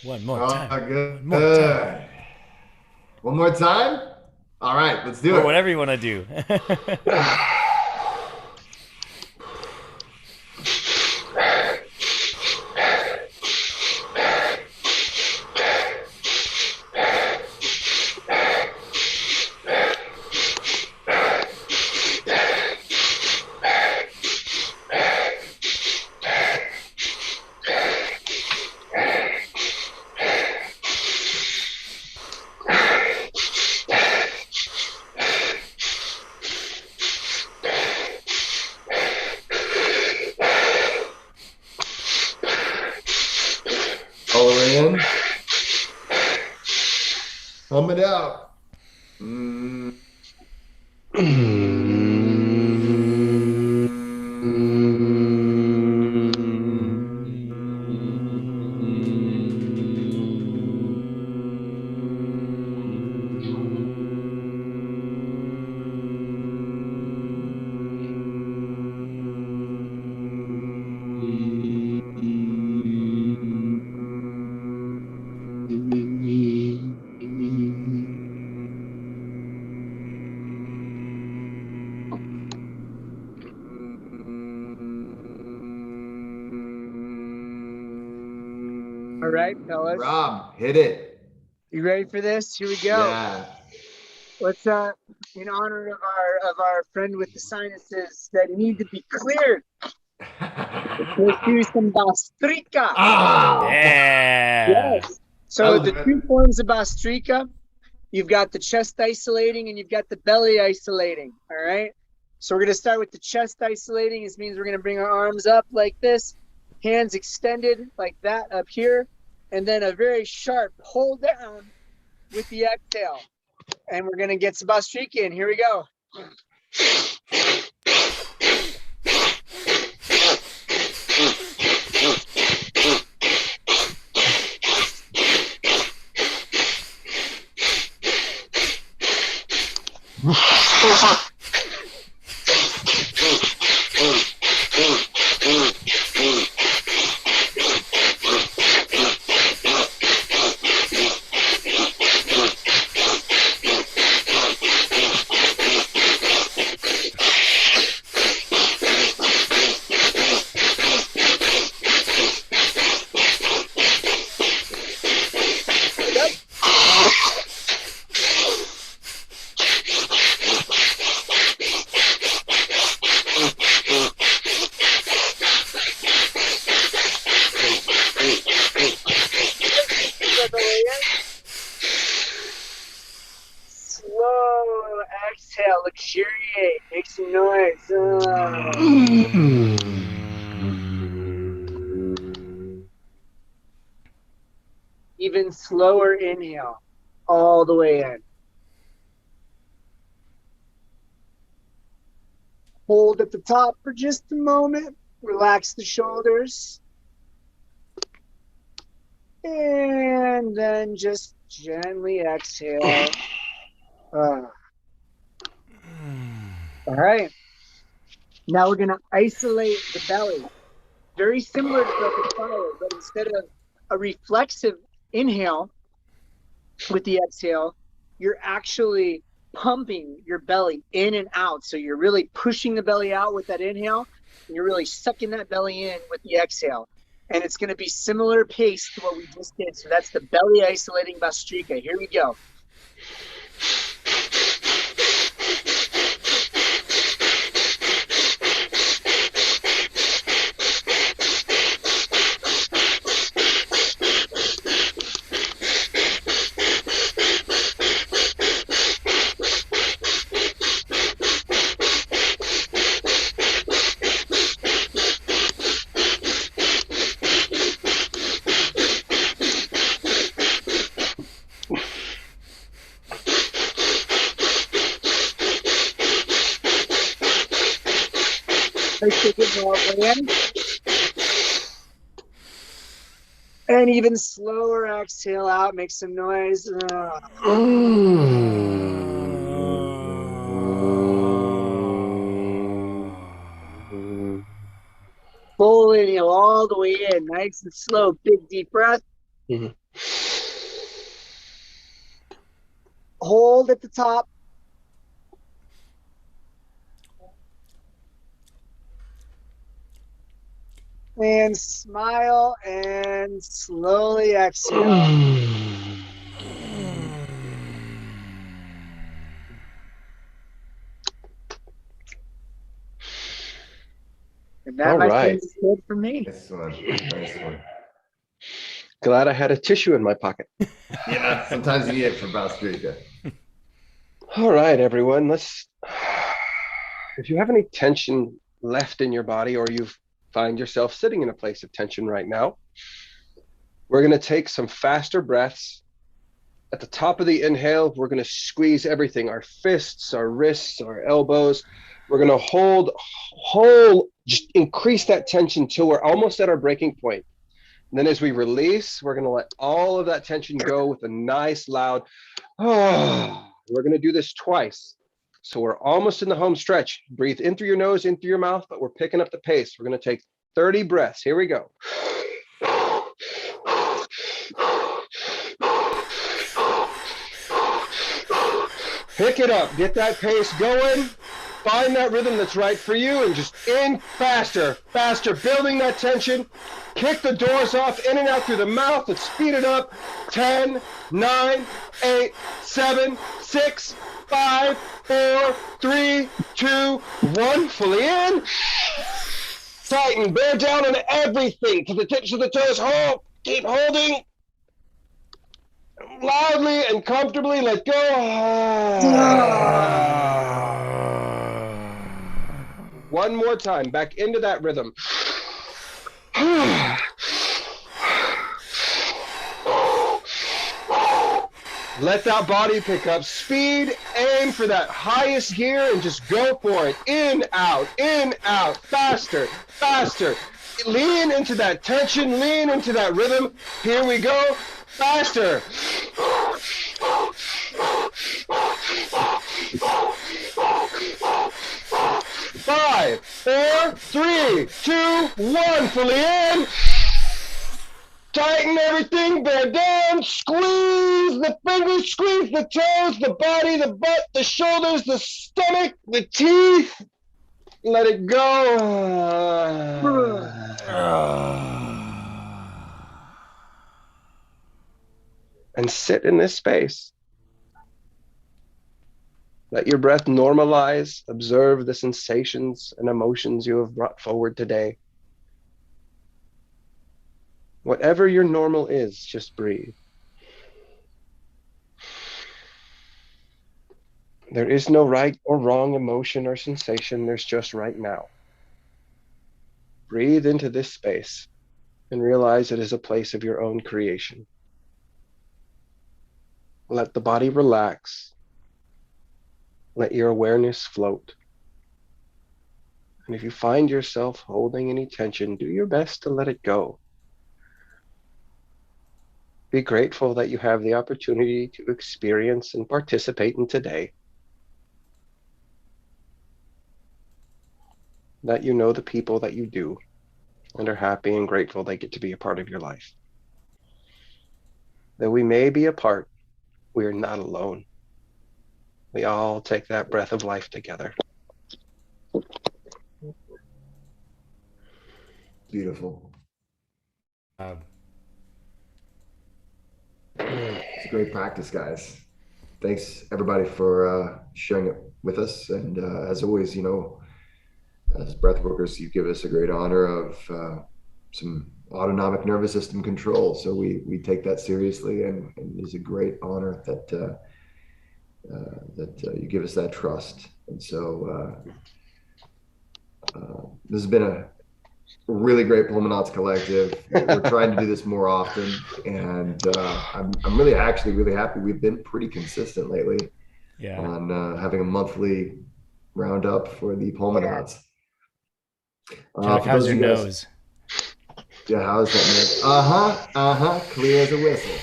B: One more time.
A: Good.
B: One more time.
A: One more time? All right, let's do
B: Or
A: it.
B: whatever you want to do.
A: All the way in. Hum it out.
D: All right, fellas.
A: Rob, hit it.
D: You ready for this? Here we go.
A: Yeah.
D: Let's in honor of our friend with the sinuses that need to be cleared. Let's do some Bastrika.
B: Yeah.
D: Yes. So the two forms of Bastrika, you've got the chest isolating and you've got the belly isolating. All right. So we're gonna start with the chest isolating. This means we're gonna bring our arms up like this, hands extended like that up here, and then a very sharp hold down with the exhale. And we're gonna get some Bastrika in. Here we go. Slow exhale, luxuriate, make some noise. Even slower inhale, all the way in. Hold at the top for just a moment. Relax the shoulders. And then just gently exhale. All right. Now we're going to isolate the belly. Very similar to broken fire, but instead of a reflexive inhale with the exhale, you're actually pumping your belly in and out. So you're really pushing the belly out with that inhale, and you're really sucking that belly in with the exhale. And it's going to be similar pace to what we just did. So that's the belly isolating Bastrika. Here we go. And even slower exhale out, make some noise. Full inhale all the way in, nice and slow, big deep breath. Hold at the top. And smile and slowly exhale. And that, my friend, is good for me.
A: Nice one. Nice one.
C: Glad I had a tissue in my pocket.
A: Yeah, sometimes you need it for Bastrika.
C: All right, everyone. If you have any tension left in your body, or you find yourself sitting in a place of tension right now, we're going to take some faster breaths. At the top of the inhale, we're going to squeeze everything, our fists, our wrists, our elbows. We're going to hold, just increase that tension till we're almost at our breaking point. And then as we release, we're going to let all of that tension go with a nice loud, we're going to do this twice. So we're almost in the home stretch. Breathe in through your nose, in through your mouth, but we're picking up the pace. We're going to take 30 breaths. Here we go. Pick it up. Get that pace going. Find that rhythm that's right for you, and just in faster, faster, building that tension. Kick the doors off, in and out through the mouth, and speed it up. 10, 9, 8, 7, 6, 5, 4, 3, 2, 1. Fully in. Tighten. Bear down on everything to the tips of the toes. Hold. Keep holding. Loudly and comfortably let go. One more time. Back into that rhythm. Let that body pick up speed. Aim for that highest gear and just go for it. In, out, faster, faster. Lean into that tension, lean into that rhythm. Here we go, faster. 5, 4, 3, 2, 1. Fully in. Tighten everything, bear down, squeeze the fingers, squeeze the toes, the body, the butt, the shoulders, the stomach, the teeth. Let it go. And sit in this space. Let your breath normalize. Observe the sensations and emotions you have brought forward today. Whatever your normal is, just breathe. There is no right or wrong emotion or sensation. There's just right now. Breathe into this space and realize it is a place of your own creation. Let the body relax. Let your awareness float. And if you find yourself holding any tension, do your best to let it go. Be grateful that you have the opportunity to experience and participate in today. That you know the people that you do and are happy and grateful they get to be a part of your life. Though we may be apart, we are not alone. We all take that breath of life together.
A: Beautiful.
B: Uh,
A: It's a great practice, guys. Thanks everybody for sharing it with us. And as always, you know, as breath workers, you give us a great honor of some autonomic nervous system control. So we take that seriously, and it is a great honor that you give us that trust. And so this has been a really great Pulmonauts collective. We're trying to do this more often, and I'm really happy. We've been pretty consistent lately on having a monthly roundup for the Pulmonauts.
B: how's your nose?
A: Yeah, how's that, man? Clear as a whistle.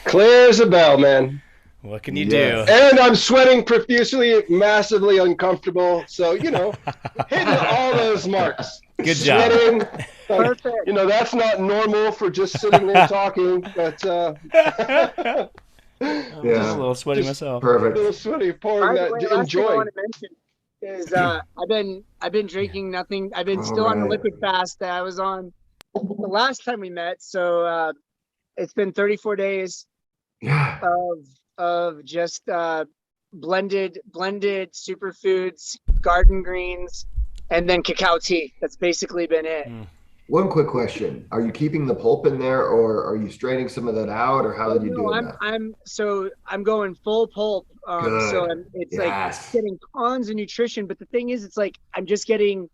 C: Clear as a bell, man.
B: What can you do?
C: And I'm sweating profusely, massively uncomfortable. So, you know, hitting all those marks.
B: Good job.
C: Sweating, like, you know, that's not normal for just sitting there talking, but
B: I'm just a little sweaty myself.
A: Perfect.
C: a little sweaty, pouring that,
D: Last thing I
C: enjoying.
D: want to mention is I've been drinking nothing. I've been still on the liquid fast that I was on the last time we met. So it's been 34 days of just blended superfoods, garden greens, and then cacao tea. That's basically been it.
A: One quick question: are you keeping the pulp in there, or are you straining some of that out, or how did you do that?
D: I'm going full pulp. It's like getting tons of nutrition. But the thing is, it's like I'm just getting,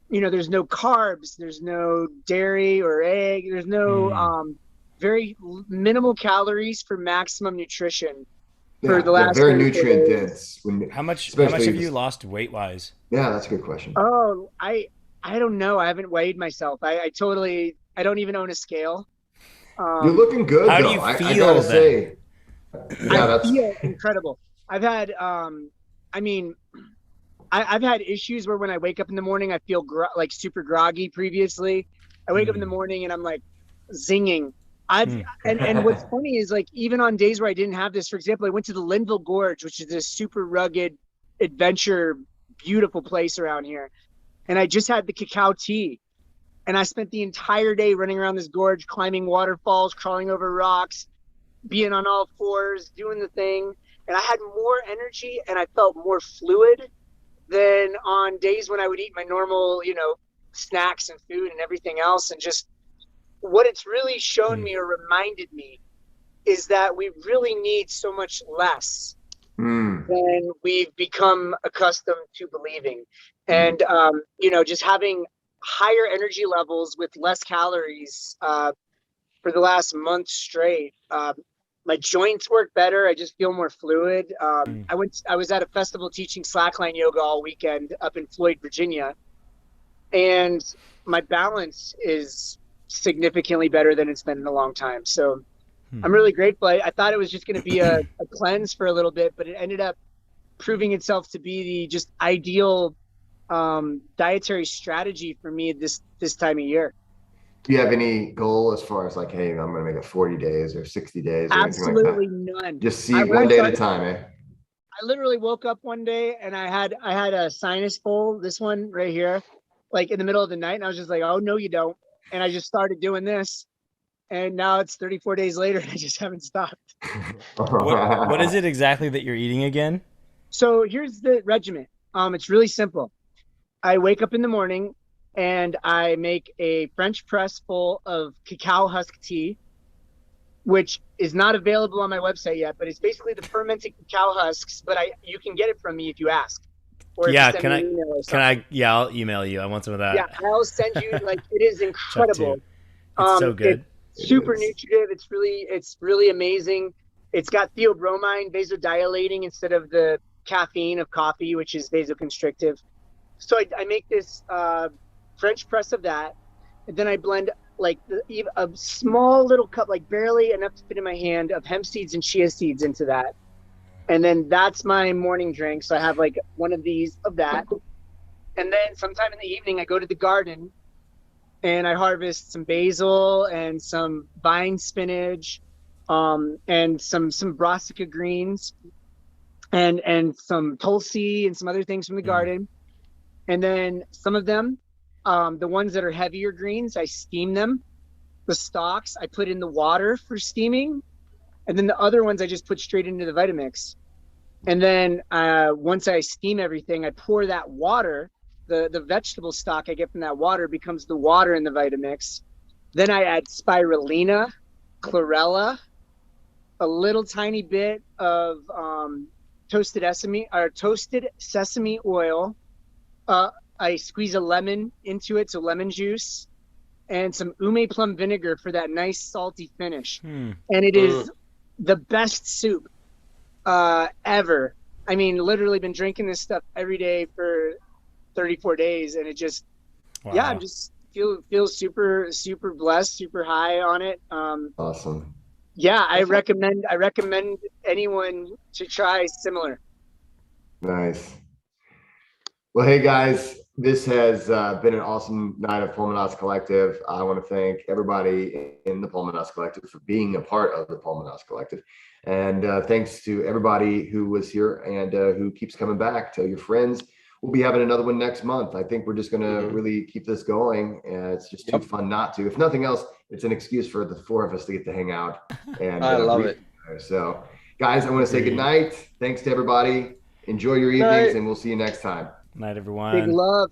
D: you know, there's no carbs, there's no dairy or egg, there's no very minimal calories for maximum nutrition. For the last
A: very nutrient dense.
B: How much have you lost weight wise?
A: Yeah, that's a good question.
D: Oh, I don't know. I haven't weighed myself. I don't even own a scale.
A: You're looking good.
B: How
A: though.
B: do you feel?
A: I gotta say,
D: I feel incredible. I've had I've had issues where when I wake up in the morning, I feel like super groggy. Previously, I wake up in the morning and I'm like zinging. And what's funny is, like, even on days where I didn't have this, for example, I went to the Linville Gorge, which is this super rugged adventure, beautiful place around here. And I just had the cacao tea, and I spent the entire day running around this gorge, climbing waterfalls, crawling over rocks, being on all fours, doing the thing. And I had more energy and I felt more fluid than on days when I would eat my normal, you know, snacks and food and everything else. And just what it's really shown me or reminded me is that we really need so much less than we've become accustomed to believing. And, you know, just having higher energy levels with less calories for the last month straight. My joints work better. I just feel more fluid. I was at a festival teaching slackline yoga all weekend up in Floyd, Virginia. And my balance is significantly better than it's been in a long time. So I'm really grateful. I thought it was just going to be a cleanse for a little bit, but it ended up proving itself to be the just ideal dietary strategy for me this time of year.
A: Do you have any goal as far as like, hey, I'm going to make it 40 days or 60 days? Or
D: Absolutely
A: anything like that?
D: none.
A: Just see one day at a time, eh?
D: I literally woke up one day and I had a sinus bowl, this one right here, like in the middle of the night. And I was just like, oh, no, you don't. And I just started doing this. And now it's 34 days later and I just haven't stopped.
B: What is it exactly that you're eating again?
D: So here's the regimen. It's really simple. I wake up in the morning and I make a French press full of cacao husk tea, which is not available on my website yet, but it's basically the fermented cacao husks, but you can get it from me if you ask. Or
B: yeah, I'll email you. I want some of that.
D: Yeah, I'll send you, like, it is incredible.
B: It's so good.
D: It's super nutritive. It's really amazing. It's got theobromine, vasodilating instead of the caffeine of coffee, which is vasoconstrictive. So I make this French press of that, and then I blend like a small little cup, like barely enough to fit in my hand, of hemp seeds and chia seeds into that. And then that's my morning drink. So I have like one of these of that. And then sometime in the evening, I go to the garden and I harvest some basil and some vine spinach, and some brassica greens, and some tulsi and some other things from the garden. And then some of them, the ones that are heavier greens, I steam them. The stalks I put in the water for steaming, and then the other ones I just put straight into the Vitamix. And then once I steam everything, I pour that water. The vegetable stock I get from that water becomes the water in the Vitamix. Then I add spirulina, chlorella, a little tiny bit of toasted sesame oil. I squeeze a lemon into it, so lemon juice, and some ume plum vinegar for that nice salty finish. And it is the best soup ever. I mean, literally been drinking this stuff every day for 34 days, and it just, yeah, I'm just feel super, super blessed, super high on it.
A: Awesome.
D: Yeah, I recommend anyone to try similar.
A: Nice. Well, hey guys, this has been an awesome night of Pulmonauts Collective. I want to thank everybody in the Pulmonauts Collective for being a part of the Pulmonauts Collective. And thanks to everybody who was here and who keeps coming back. Tell your friends. We'll be having another one next month. I think we're just going to really keep this going. And it's just too fun not to. If nothing else, it's an excuse for the four of us to get to hang out. And
C: I love it.
A: So, guys, I want to say good night. Thanks to everybody. Enjoy your evenings, and we'll see you next time.
B: Night, everyone.
D: Big love.